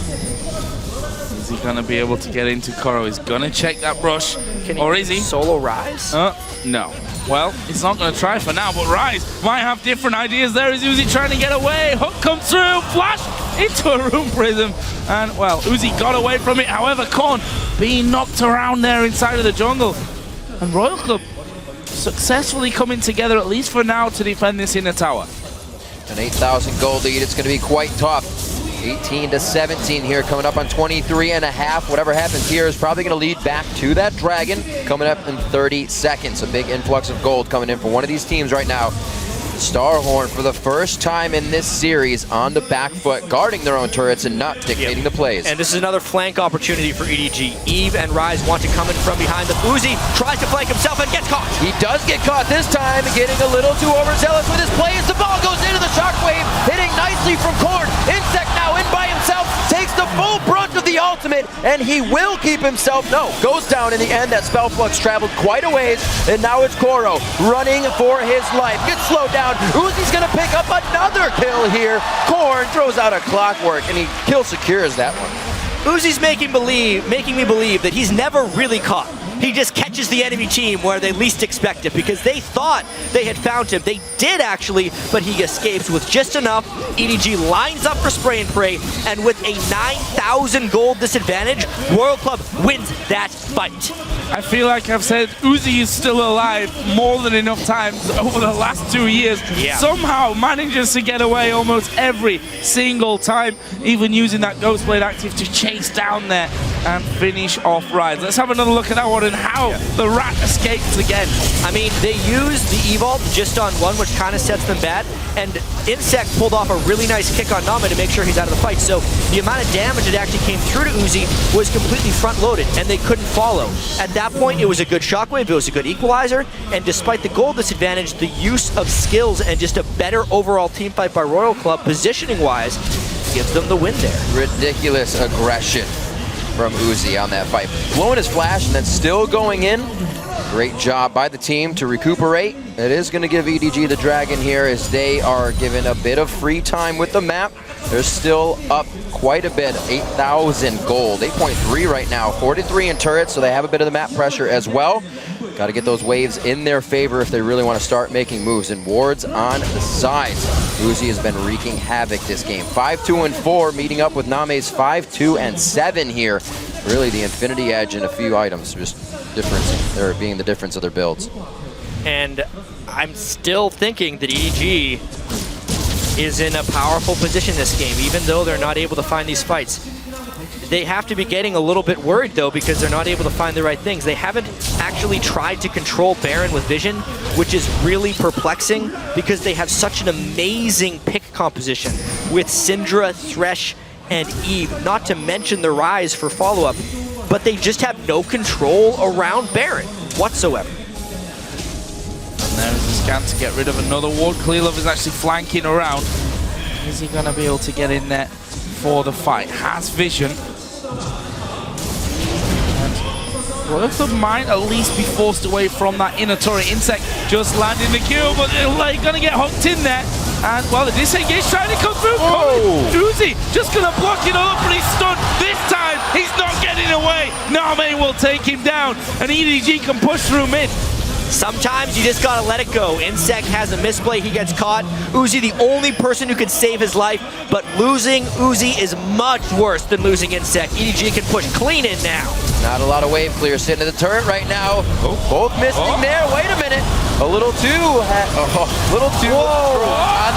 Is he gonna be able to get into Koro? He's gonna check that brush, or is he? Solo Rise? No. Well, he's not gonna try for now, but Rise might have different ideas. There is Uzi trying to get away. Hook comes through, flash into a room prism, and well, Uzi got away from it. However, Korn being knocked around there inside of the jungle, and Royal Club successfully coming together, at least for now, to defend this inner tower. An 8,000 gold lead, it's gonna be quite tough. 18 to 17 here, coming up on 23 and a half. Whatever happens here is probably going to lead back to that dragon coming up in 30 seconds. A big influx of gold coming in for one of these teams right now. Starhorn for the first time in this series on the back foot, guarding their own turrets and not dictating the plays. And this is another flank opportunity for EDG. Eve and Rise want to come in from behind. The Uzi tries to flank himself and gets caught. He does get caught this time, getting a little too overzealous with his plays. The ball goes into the shockwave, hitting nicely from Korn. InSec now in by himself, takes the full brunt of the ultimate, and he will keep himself, goes down in the end. That spell flux traveled quite a ways, and now it's Koro running for his life. Gets slowed down. Uzi's gonna pick up another kill here. Korn throws out a clockwork, and he kill secures that one. Uzi's making me believe that he's never really caught. He just catches the enemy team where they least expect it because they thought they had found him. They did actually, but he escapes with just enough. EDG lines up for spray and pray, and with a 9,000 gold disadvantage, Royal Club wins that fight. I feel like I've said Uzi is still alive more than enough times over the last 2 years. Yeah. Somehow manages to get away almost every single time, even using that Ghostblade active to chase down there and finish off Rise. Let's have another look at that one and how the rat escapes again. I mean, they used the Evolve just on one, which kind of sets them bad, and InSec pulled off a really nice kick on NaMei to make sure he's out of the fight. So the amount of damage that actually came through to Uzi was completely front-loaded, and they couldn't follow. At that point, it was a good shockwave, it was a good equalizer, and despite the gold disadvantage, the use of skills and just a better overall team fight by Royal Club, positioning-wise, gives them the win there. Ridiculous aggression from Uzi on that fight. Blowing his flash and then still going in. Great job by the team to recuperate. It is going to give EDG the Dragon here as they are given a bit of free time with the map. They're still up quite a bit, 8,000 gold, 8.3 right now, 43 in turrets, so they have a bit of the map pressure as well. Got to get those waves in their favor if they really want to start making moves. And wards on the sides. Uzi has been wreaking havoc this game. 5-2-4, meeting up with NaMei's 5-2-7 here. Really the Infinity Edge and a few items just being the difference of their builds. And I'm still thinking that EDG is in a powerful position this game, even though they're not able to find these fights. They have to be getting a little bit worried though, because they're not able to find the right things. They haven't actually tried to control Baron with vision, which is really perplexing because they have such an amazing pick composition with Syndra, Thresh, and Eve, not to mention the Rise for follow-up, but they just have no control around Baron whatsoever. And there's a scan to get rid of another ward. Clearlove is actually flanking around. Is he going to be able to get in there for the fight? Has vision. Royal Club might at least be forced away from that inner turret. InSec just landing the kill, but they're going to get hooked in there. And, well, the disengage trying to come through. Uzi just going to block it all up, but he's stunned. This time, he's not getting away. NaMei will take him down, and EDG can push through mid. Sometimes you just gotta let it go. InSec has a misplay, he gets caught. Uzi, the only person who could save his life, but losing Uzi is much worse than losing InSec. EDG can push clean in now. Not a lot of wave clear sitting in the turret right now. Both missing there. Wait a minute. A little too on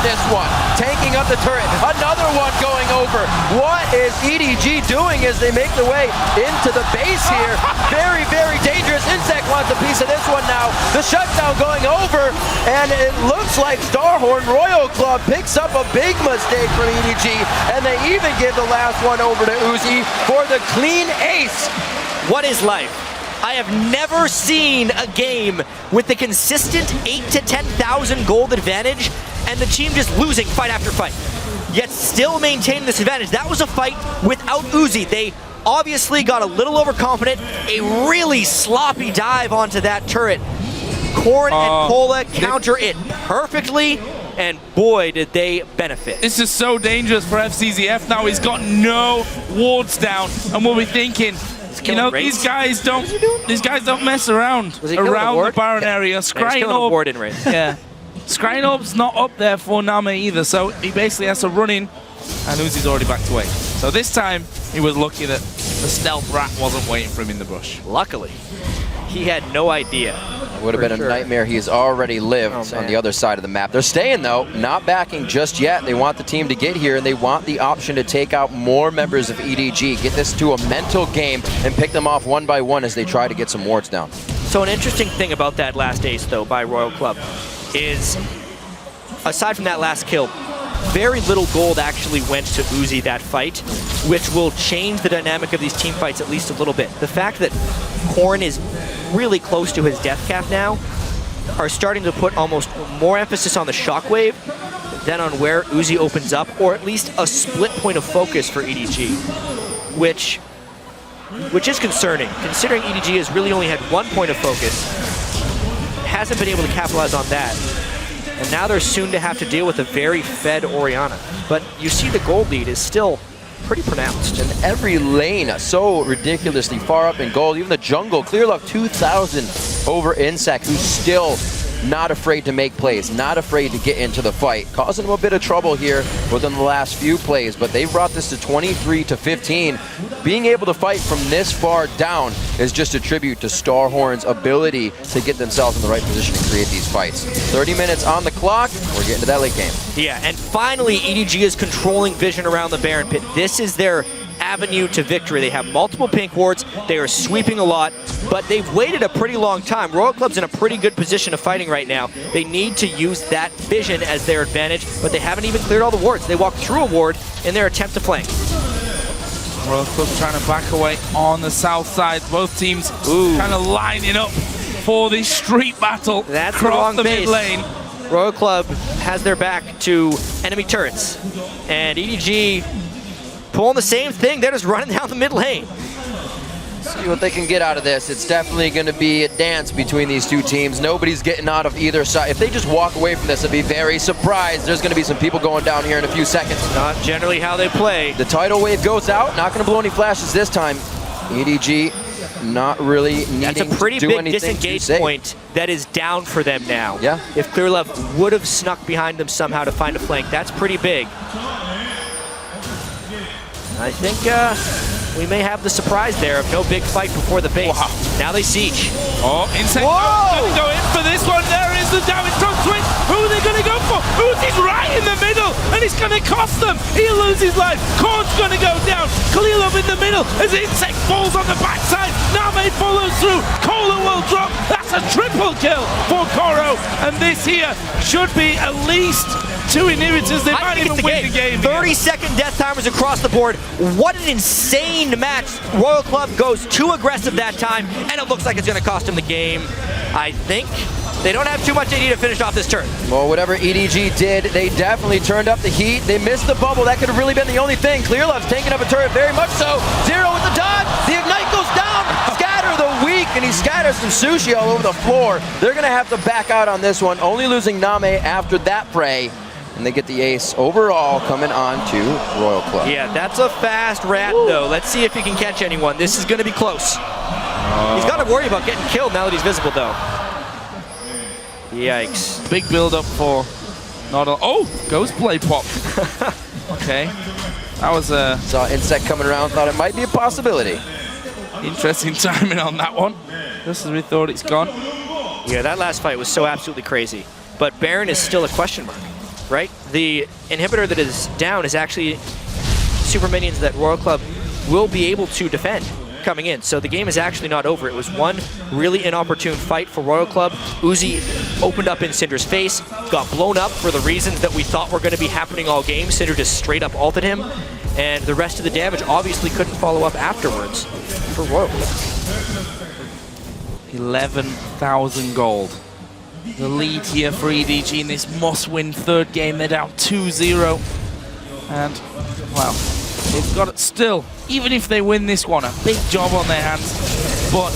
this one. Tanking up the turret. Another one going over. What is EDG doing as they make the way into the base here? Very, very dangerous. InSec wants a piece of this one now. The shutdown going over, and it looks like Starhorn Royal Club picks up a big mistake from EDG, and they even give the last one over to Uzi for the clean ace. What is life? I have never seen a game with the consistent 8,000 to 10,000 gold advantage and the team just losing fight after fight, yet still maintaining this advantage. That was a fight without Uzi. They obviously got a little overconfident, a really sloppy dive onto that turret. Korn and Pola counter it perfectly, and boy, did they benefit. This is so dangerous for Fzzf now. He's got no wards down, and we'll be thinking, you know, these guys don't mess around the Baron area. Scrying yeah. Scrying not up there for NaMei either, so he basically has to run in, and Uzi's already backed away. So this time, he was lucky that the stealth rat wasn't waiting for him in the bush. Luckily, he had no idea. It would have been a nightmare. He's already lived on the other side of the map. They're staying, though, not backing just yet. They want the team to get here, and they want the option to take out more members of EDG, get this to a mental game, and pick them off one by one as they try to get some wards down. So an interesting thing about that last ace, though, by Royal Club is, aside from that last kill, very little gold actually went to Uzi that fight, which will change the dynamic of these team fights at least a little bit. The fact that Korn is really close to his death cap now are starting to put almost more emphasis on the shockwave than on where Uzi opens up, or at least a split point of focus for EDG, which is concerning, considering EDG has really only had one point of focus, hasn't been able to capitalize on that, and now they're soon to have to deal with a very fed Orianna. But you see the gold lead is still pretty pronounced. And every lane so ridiculously far up in gold. Even the jungle, Clearlove 2,000 over InSec, who's still not afraid to make plays, not afraid to get into the fight. Causing them a bit of trouble here within the last few plays, but they've brought this to 23-15. Being able to fight from this far down is just a tribute to Starhorn's ability to get themselves in the right position to create these fights. 30 minutes on the clock. We're getting to that late game. Yeah, and finally EDG is controlling vision around the Baron pit. This is their avenue to victory. They have multiple pink wards, they are sweeping a lot, but they've waited a pretty long time. Royal Club's in a pretty good position of fighting right now. They need to use that vision as their advantage, but they haven't even cleared all the wards. They walked through a ward in their attempt to flank. Royal Club trying to back away on the south side. Both teams kind of lining up for this street battle. That's across the mid base. lane. Royal Club has their back to enemy turrets. And EDG pulling the same thing. They're just running down the mid lane. See what they can get out of this. It's definitely going to be a dance between these two teams. Nobody's getting out of either side. If they just walk away from this, I'd be very surprised. There's going to be some people going down here in a few seconds. Not generally how they play. The tidal wave goes out. Not going to blow any flashes this time. EDG not really needing That's a pretty to do big anything disengage to point that is down for them now. Yeah. If Clearlove would have snuck behind them somehow to find a flank, that's pretty big. I think we may have the surprise there of no big fight before the base. Wow. Now they siege. Oh, InSec going to go in for this one. There is the damage from Twitch. Who are they going to go for? Uzi's right in the middle, and it's going to cost them. He'll lose his life. Korn's going to go down. Clearlove in the middle as InSec falls on the backside. NaMei follows through. Cola will drop. That's a triple kill for Koro. And this here should be at least 2 inhibitors. They might even win the game. 30-second death timers across the board. What an insane match. Royal Club goes too aggressive that time, and it looks like it's going to cost him the game. I think they don't have too much AD to finish off this turn. Well, whatever EDG did, they definitely turned up the heat. They missed the bubble. That could have really been the only thing. Clearlove's tanking up a turret very much so. Zero with the dodge. The ignite goes down. Scatter the weak, and he scatters some sushi all over the floor. They're going to have to back out on this one, only losing NaMei after that fray. And they get the ace overall coming on to Royal Club. Yeah, that's a fast rat, though. Let's see if he can catch anyone. This is going to be close. He's got to worry about getting killed now that he's visible, though. Yikes. Big build up for not a... Oh, ghost blade pop. Okay. That was a... Saw InSec coming around, thought it might be a possibility. Interesting timing on that one. Just as we thought it's gone. Yeah, that last fight was so absolutely crazy. But Baron is still a question mark, right? The inhibitor that is down is actually super minions that Royal Club will be able to defend coming in. So the game is actually not over. It was one really inopportune fight for Royal Club. Uzi opened up in Syndra's face, got blown up for the reasons that we thought were going to be happening all game. Syndra just straight up ulted him, and the rest of the damage obviously couldn't follow up afterwards for Royal Club. 11,000 gold. The lead here for EDG in this must-win third game. They're down 2-0. And, well, they've got it still. Even if they win this one, a big job on their hands. But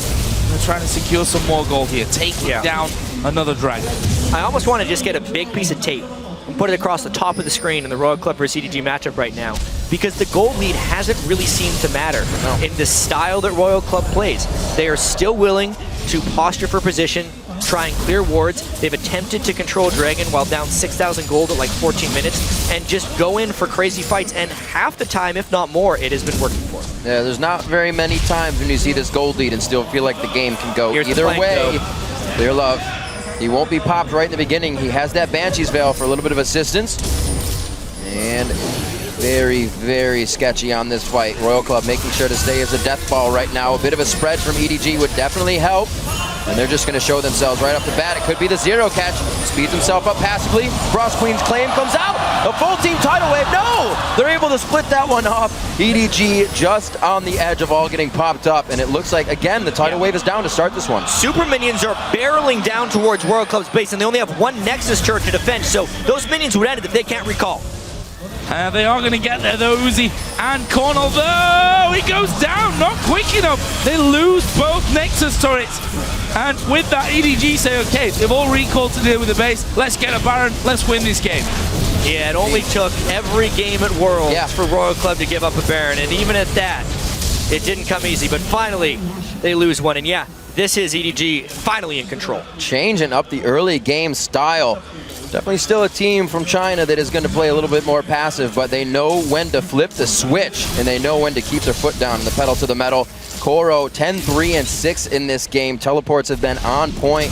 they're trying to secure some more gold here. Taking down another dragon. I almost want to just get a big piece of tape and put it across the top of the screen in the Royal Club vs EDG matchup right now, because the gold lead hasn't really seemed to matter in the style that Royal Club plays. They are still willing to posture for position, try and clear wards. They've attempted to control Dragon while down 6,000 gold at like 14 minutes and just go in for crazy fights, and half the time, if not more, it has been working for them. Yeah, there's not very many times when you see this gold lead and still feel like the game can go either way. Clearlove, he won't be popped right in the beginning. He has that Banshee's Veil for a little bit of assistance. And very, very sketchy on this fight. Royal Club making sure to stay as a death ball right now. A bit of a spread from EDG would definitely help. And they're just going to show themselves right off the bat. It could be the zero catch. Speeds himself up passively. Frost Queen's claim comes out. A full team tidal wave. No! They're able to split that one off. EDG just on the edge of all getting popped up. And it looks like, again, the tidal wave is down to start this one. Super minions are barreling down towards Royal Club's base, and they only have one Nexus turret to defend. So those minions would end it if they can't recall. They are going to get there though, Uzi and Korn, although he goes down, not quick enough. They lose both Nexus turrets. And with that, EDG say, okay, they've all recalled to deal with the base. Let's get a Baron, let's win this game. Yeah, it only took every game at Worlds for Royal Club to give up a Baron, and even at that, it didn't come easy. But finally, they lose one, and yeah, this is EDG finally in control. Changing up the early game style. Definitely still a team from China that is going to play a little bit more passive, but they know when to flip the switch, and they know when to keep their foot down, the pedal to the metal. Koro 10-3-6 in this game. Teleports have been on point.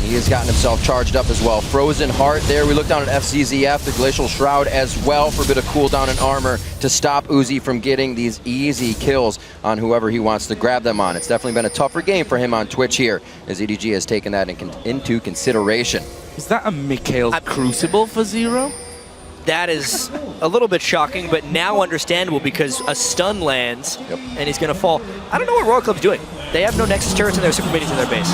He has gotten himself charged up as well. Frozen Heart there. We look down at Fzzf, the Glacial Shroud as well, for a bit of cooldown and armor to stop Uzi from getting these easy kills on whoever he wants to grab them on. It's definitely been a tougher game for him on Twitch here, as EDG has taken that into consideration. Is that a Mikhail's Crucible for Zero? That is a little bit shocking, but now understandable because a stun lands and he's going to fall. I don't know what Royal Club's doing. They have no Nexus turrets and their super minions in their base.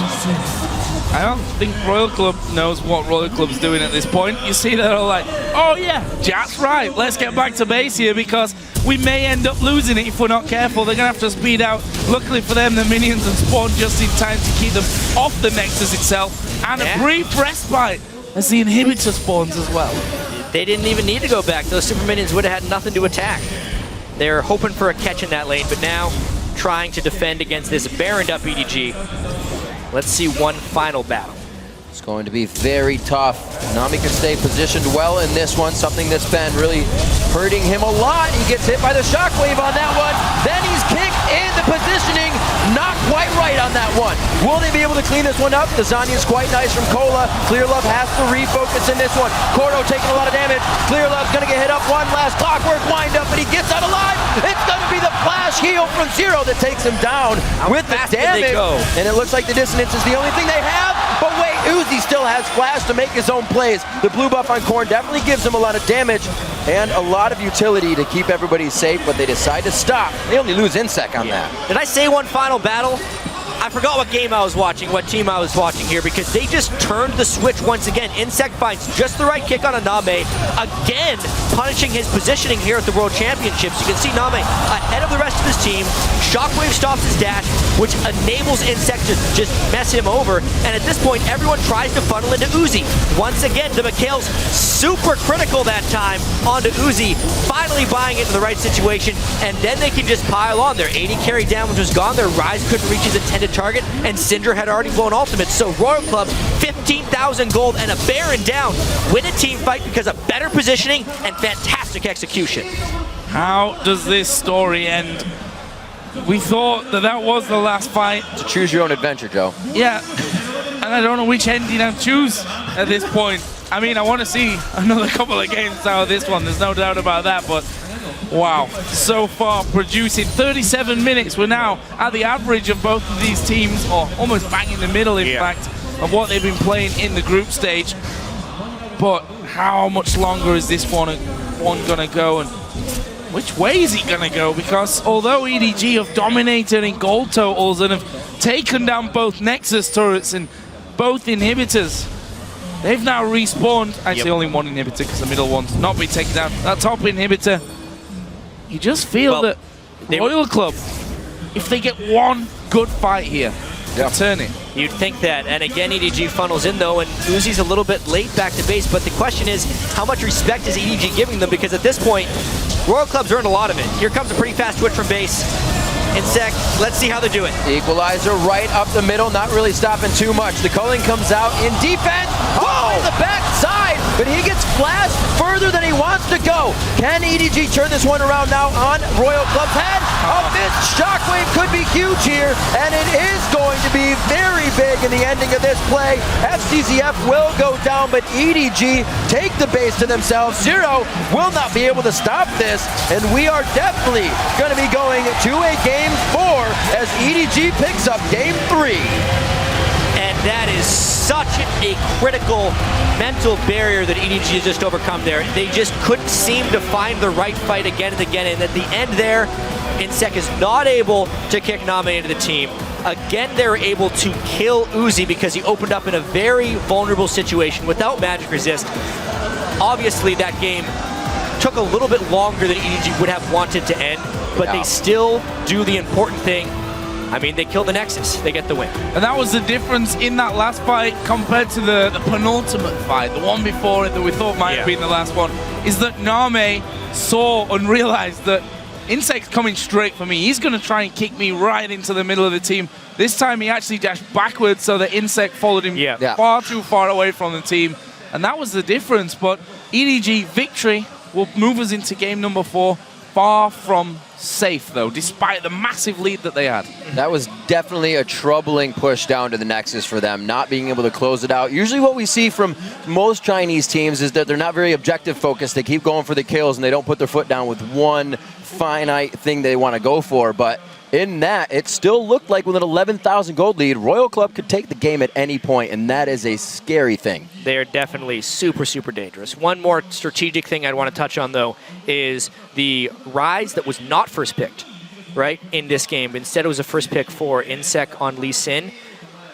I don't think Royal Club knows what Royal Club's doing at this point. You see they're all like, oh yeah, Jack's right, let's get back to base here because we may end up losing it if we're not careful. They're going to have to speed out. Luckily for them, the minions have spawned just in time to keep them off the Nexus itself. And a brief respite as the inhibitor spawns as well. They didn't even need to go back. Those super minions would have had nothing to attack. They're hoping for a catch in that lane, but now trying to defend against this baroned up EDG. Let's see one final battle. It's going to be very tough. NaMei can stay positioned well in this one, something that's been really hurting him a lot. He gets hit by the shockwave on that one. Then he's kicked in the positioning. Not quite right on that one. Will they be able to clean this one up? The Zanya's quite nice from Cola. Clearlove has to refocus in this one. Cordo taking a lot of damage. Clearlove's going to get hit up one last clockwork wind up, but he gets out alive. It's going to be the flash heal from Zero that takes him down with the damage. And it looks like the dissonance is the only thing they have. But wait, Uzi still has flash to make his own plays. The blue buff on Korn definitely gives him a lot of damage and a lot of utility to keep everybody safe, but they decide to stop. They only lose InSec on that. Did I say one final battle? I forgot what game I was watching, what team I was watching here, because they just turned the switch once again. InSec finds just the right kick on a NaMei, again punishing his positioning here at the World Championships. You can see NaMei ahead of the rest of his team. Shockwave stops his dash, which enables InSec to just mess him over. And at this point, everyone tries to funnel into Uzi. Once again, the McHale's super critical that time onto Uzi, finally buying it in the right situation, and then they can just pile on. Their 80 carry damage was gone, their Rise couldn't reach his intended target, and Syndra had already blown ultimate. So Royal Club, 15,000 gold and a Baron down. Win a team fight because of better positioning and fantastic execution. How does this story end? We thought that that was the last fight. To choose your own adventure, Joe. Yeah, and I don't know which ending I'll choose at this point. I mean, I want to see another couple of games out of this one, there's no doubt about that, but wow, so far producing 37 minutes. We're now at the average of both of these teams, or almost bang in the middle, in fact, of what they've been playing in the group stage. But how much longer is this one gonna go, and which way is it gonna go? Because although EDG have dominated in gold totals and have taken down both Nexus turrets and both inhibitors, they've now respawned. Actually, only one inhibitor because the middle one's not been taken down. That top inhibitor, you just feel that Royal Club, if they get one good fight here, they'll turn it. You'd think that, and again, EDG funnels in though, and Uzi's a little bit late back to base, but the question is, how much respect is EDG giving them? Because at this point, Royal Club's earned a lot of it. Here comes a pretty fast twitch from base. InSec, let's see how they do it. Equalizer right up the middle, not really stopping too much. The culling comes out in defense. Oh, in the back side, but he gets flashed further than he wants to go. Can EDG turn this one around now on Royal Club's head? A missed shockwave could be huge here, and it is going to be very big in the ending of this play. Fzzf will go down, but EDG take the base to themselves. Zero will not be able to stop this, and we are definitely going to be going to a Game 4 as EDG picks up Game 3. And that is such a critical mental barrier that EDG has just overcome there. They just couldn't seem to find the right fight again and again, and at the end there, InSec is not able to kick NaMei into the team. Again, they're able to kill Uzi because he opened up in a very vulnerable situation without magic resist. Obviously, that game took a little bit longer than EDG would have wanted to end, but they still do the important thing. I mean, they kill the Nexus, they get the win. And that was the difference in that last fight compared to the penultimate fight, the one before it that we thought might have been the last one, is that NaMei saw and realized that InSec's coming straight for me. He's going to try and kick me right into the middle of the team. This time he actually dashed backwards so that InSec followed him far too far away from the team. And that was the difference, but EDG victory will move us into game number 4. Far from safe, though, despite the massive lead that they had. That was definitely a troubling push down to the Nexus for them, not being able to close it out. Usually what we see from most Chinese teams is that they're not very objective focused. They keep going for the kills, and they don't put their foot down with one finite thing they want to go for. But in that, it still looked like with an 11,000 gold lead, Royal Club could take the game at any point, and that is a scary thing. They are definitely super, super dangerous. One more strategic thing I'd want to touch on, though, is the Rise that was not first picked, right, in this game. Instead, it was a first pick for InSec on Lee Sin.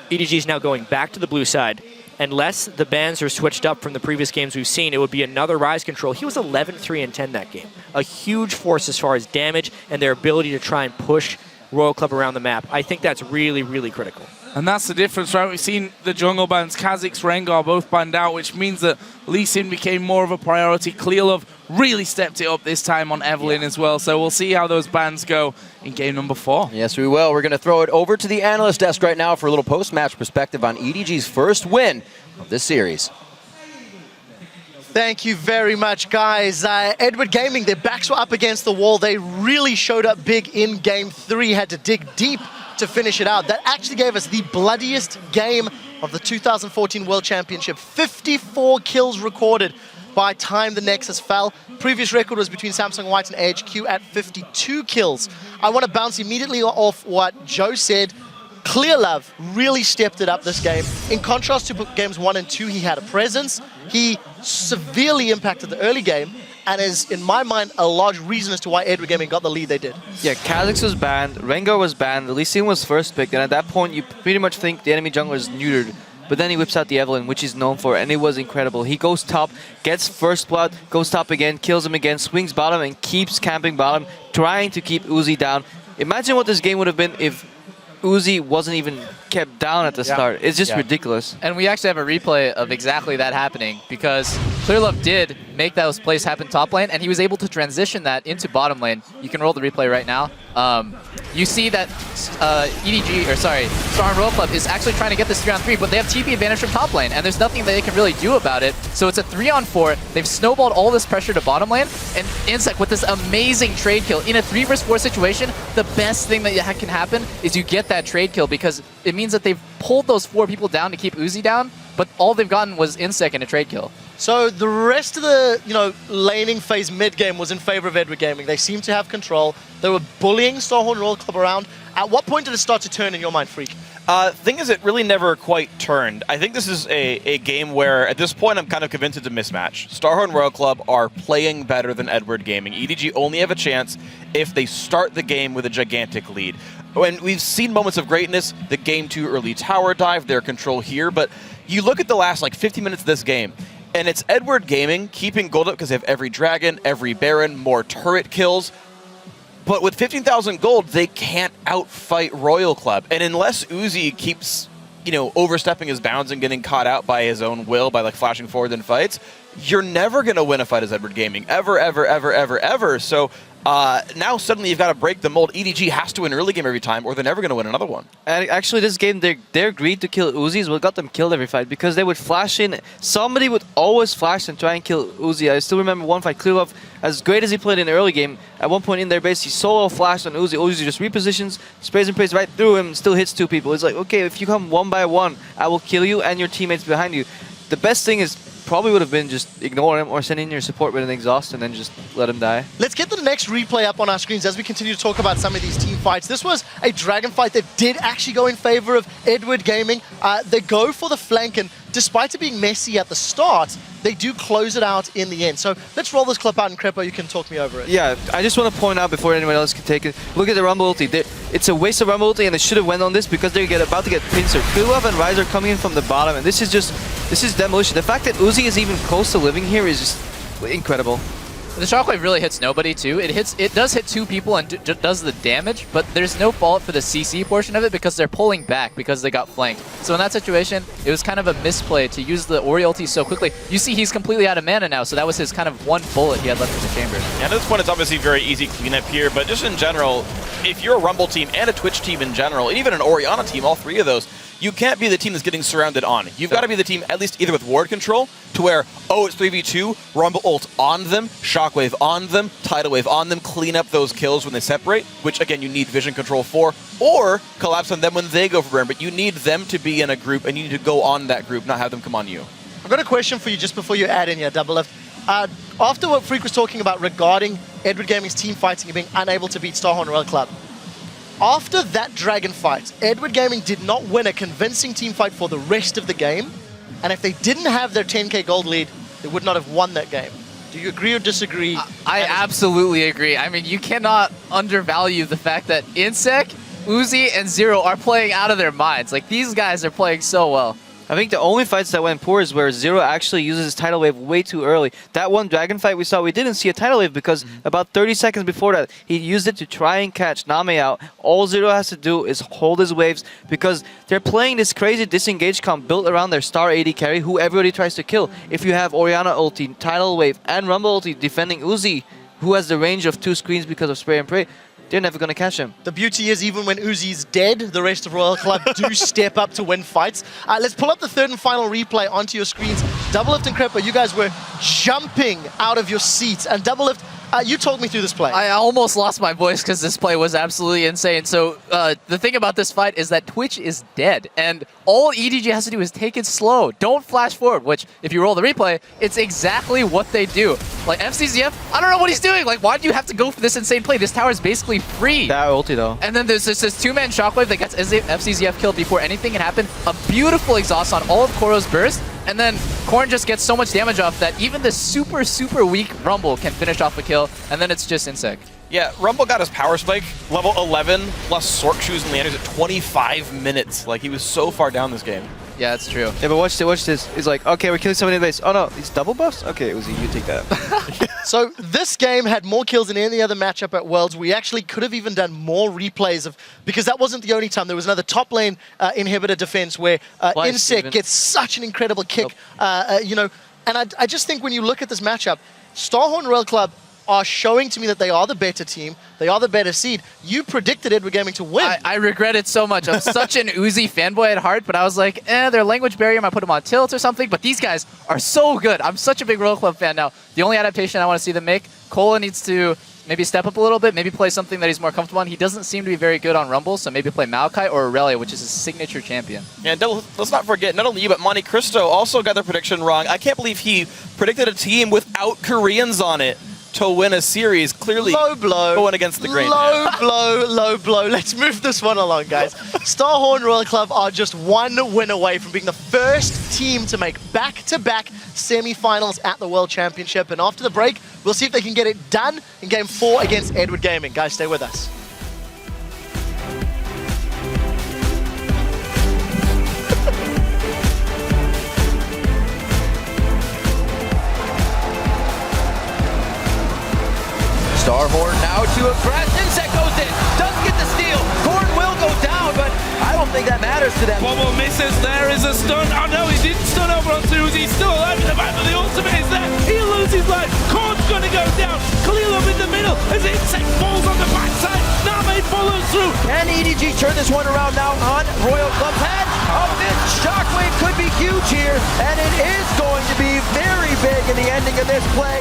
EDG is now going back to the blue side. Unless the bans are switched up from the previous games we've seen, it would be another Rise control. He was 11-3-10 that game. A huge force as far as damage and their ability to try and push Royal Club around the map. I think that's really, really critical. And that's the difference, right? We've seen the jungle bans, Kha'Zix, Rengar both banned out, which means that Lee Sin became more of a priority. Clearlove really stepped it up this time on Evelynn as well. So we'll see how those bans go in game number 4. Yes, we will. We're going to throw it over to the analyst desk right now for a little post-match perspective on EDG's first win of this series. Thank you very much, guys. Edward Gaming, their backs were up against the wall. They really showed up big in game 3, had to dig deep to finish it out. That actually gave us the bloodiest game of the 2014 World Championship. 54 kills recorded by time the Nexus fell. Previous record was between Samsung White and AHQ at 52 kills. I want to bounce immediately off what Joe said. Clearlove really stepped it up this game. In contrast to games 1 and 2, he had a presence. He severely impacted the early game and is, in my mind, a large reason as to why Edward Gaming got the lead they did. Yeah, Kha'Zix was banned, Rengar was banned, Lee Sin was first picked, and at that point you pretty much think the enemy jungler is neutered. But then he whips out the Evelynn, which he's known for, and it was incredible. He goes top, gets first blood, goes top again, kills him again, swings bottom, and keeps camping bottom, trying to keep Uzi down. Imagine what this game would have been if Uzi wasn't even kept down at the start. It's just ridiculous. And we actually have a replay of exactly that happening because Clearlove did make those plays happen top lane, and he was able to transition that into bottom lane. You can roll the replay right now. You see that Star and Royal Club is actually trying to get this 3-on-3, but they have TP advantage from top lane, and there's nothing that they can really do about it. So it's a 3-on-4. They've snowballed all this pressure to bottom lane, and InSec with this amazing trade kill. In a 3-vs-4 situation, the best thing that can happen is you get that trade kill because it means that they've pulled those 4 people down to keep Uzi down, but all they've gotten was InSec and a trade kill. So the rest of the, laning phase mid-game was in favor of Edward Gaming. They seemed to have control. They were bullying Starhorn Royal Club around. At what point did it start to turn in your mind, Freak? Thing is, it really never quite turned. I think this is a game where, at this point, I'm kind of convinced it's a mismatch. Starhorn Royal Club are playing better than Edward Gaming. EDG only have a chance if they start the game with a gigantic lead. When we've seen moments of greatness, the game 2 early tower dive, their control here, but you look at the last 50 minutes of this game, and it's Edward Gaming keeping gold up because they have every dragon, every baron, more turret kills. But with 15,000 gold, they can't outfight Royal Club. And unless Uzi keeps, overstepping his bounds and getting caught out by his own will, by flashing forward in fights, you're never going to win a fight as Edward Gaming. Ever, ever, ever, ever, ever. So now suddenly you've got to break the mold. EDG has to win early game every time, or they're never going to win another one. And actually, this game, their greed to kill Uzi is what got them killed every fight, because they would flash in. Somebody would always flash and try and kill Uzi. I still remember one fight, Clearlove, as great as he played in the early game, at one point in their base, he solo flashed on Uzi. Uzi just repositions, sprays and prays right through him, still hits 2 people. It's like, okay, if you come 1 by 1, I will kill you and your teammates behind you. The best thing is probably would have been just ignore him or send in your support with an exhaust and then just let him die. Let's get the next replay up on our screens as we continue to talk about some of these team fights. This was a dragon fight that did actually go in favor of Edward Gaming. They go for the flank, and despite it being messy at the start, they do close it out in the end. So let's roll this clip out, and Crepo, you can talk me over it. Yeah, I just want to point out before anyone else can take it, look at the Rumble ulti. It's a waste of Rumble ulti, and they should have went on this because they're about to get pincered. Clearlove and Ryze are coming in from the bottom, and this is demolition. The fact that Uzi is even close to living here is just incredible. The shockwave really hits nobody too. It does hit 2 people and does the damage, but there's no fault for the CC portion of it because they're pulling back because they got flanked. So in that situation, it was kind of a misplay to use the Ori ulti so quickly. You see he's completely out of mana now, so that was his kind of 1 bullet he had left in the chamber. And at this point, it's obviously very easy cleanup here, but just in general, if you're a Rumble team and a Twitch team in general, and even an Orianna team, all 3 of those, you can't be the team that's getting surrounded on. You've got to be the team at least either with ward control to where, oh, it's 3v2, Rumble ult on them, Shockwave on them, Tidal Wave on them, clean up those kills when they separate, which again you need vision control for, or collapse on them when they go for burn, but you need them to be in a group and you need to go on that group, not have them come on you. I've got a question for you just before you add in your double lift. After what Freak was talking about regarding Edward Gaming's team fighting and being unable to beat Starhorn Royal Club, after that dragon fight, Edward Gaming did not win a convincing team fight for the rest of the game, and if they didn't have their 10k gold lead, they would not have won that game. Do you agree or disagree? I absolutely agree. I mean, you cannot undervalue the fact that InSec Uzi and Zero are playing out of their minds. Like, these guys are playing so well. I think the only fights that went poor is where Zero actually uses his tidal wave way too early. That one dragon fight we saw, we didn't see a tidal wave because about 30 seconds before that, he used it to try and catch NaMei out. All Zero has to do is hold his waves because they're playing this crazy disengage comp built around their star AD carry who everybody tries to kill. If you have Orianna ulti, tidal wave, and Rumble ulti defending Uzi, who has the range of 2 screens because of spray and pray, they're never going to catch him. The beauty is, even when Uzi's dead, the rest of Royal Club do step up to win fights. Let's pull up the third and final replay onto your screens. Doublelift and Crepper, you guys were jumping out of your seats. And Doublelift, you told me through this play. I almost lost my voice because this play was absolutely insane. So the thing about this fight is that Twitch is dead. And all EDG has to do is take it slow. Don't flash forward, which, if you roll the replay, it's exactly what they do. Like, Fzzf, I don't know what he's doing. Like, why do you have to go for this insane play? This tower is basically free. That ulti, though. And then there's this two-man shockwave that gets Fzzf killed before anything can happen. A beautiful exhaust on all of Koro's burst. And then Korn just gets so much damage off that even the super, super weak Rumble can finish off a kill. And then it's just InSec. Yeah, Rumble got his power spike, level 11, plus Sork Shoes and Leanders at 25 minutes. Like, he was so far down this game. Yeah, that's true. Yeah, but watch this. He's like, okay, we're killing somebody in the base. Oh no, he's double buffs? Okay, Uzi, you take that. So this game had more kills than any other matchup at Worlds. We actually could have even done more replays of, because that wasn't the only time. There was another top lane inhibitor defense where InSec gets such an incredible kick. You know, and I just think when you look at this matchup, Starhorn Royal Club are showing to me that they are the better team. They are the better seed. You predicted Edward Gaming to win. I regret it so much. I'm such an Uzi fanboy at heart, but I was like, their language barrier might put them on tilt or something, but these guys are so good. I'm such a big Royal Club fan now. The only adaptation I want to see them make, Cola needs to maybe step up a little bit, maybe play something that he's more comfortable on. He doesn't seem to be very good on Rumble, so maybe play Maokai or Aurelia, which is his signature champion. And let's not forget, not only you, but Monte Cristo also got their prediction wrong. I can't believe he predicted a team without Koreans on it to win a series. Clearly low blow, going against the grain. Low blow. Let's move this one along, guys. Starhorn Royal Club are just one win away from being the first team to make back-to-back semi-finals at the World Championship. And after the break, we'll see if they can get it done in Game 4 against Edward Gaming. Guys, stay with us. Starhorn now to aggress. InSec goes in. Doesn't get the steal. Korn will go down, but I don't think that matters to them. Bobble misses. There is a stun. Oh no, he didn't stun over on Uzi. He's still alive in the back, but the ultimate is there. He loses life. Korn's going to go down. Clearlove in the middle as InSec falls on the backside. NaMei follows through. Can EDG turn this one around now on Royal Club's head? Oh, this shockwave could be huge here, and it is going to be very big in the ending of this play.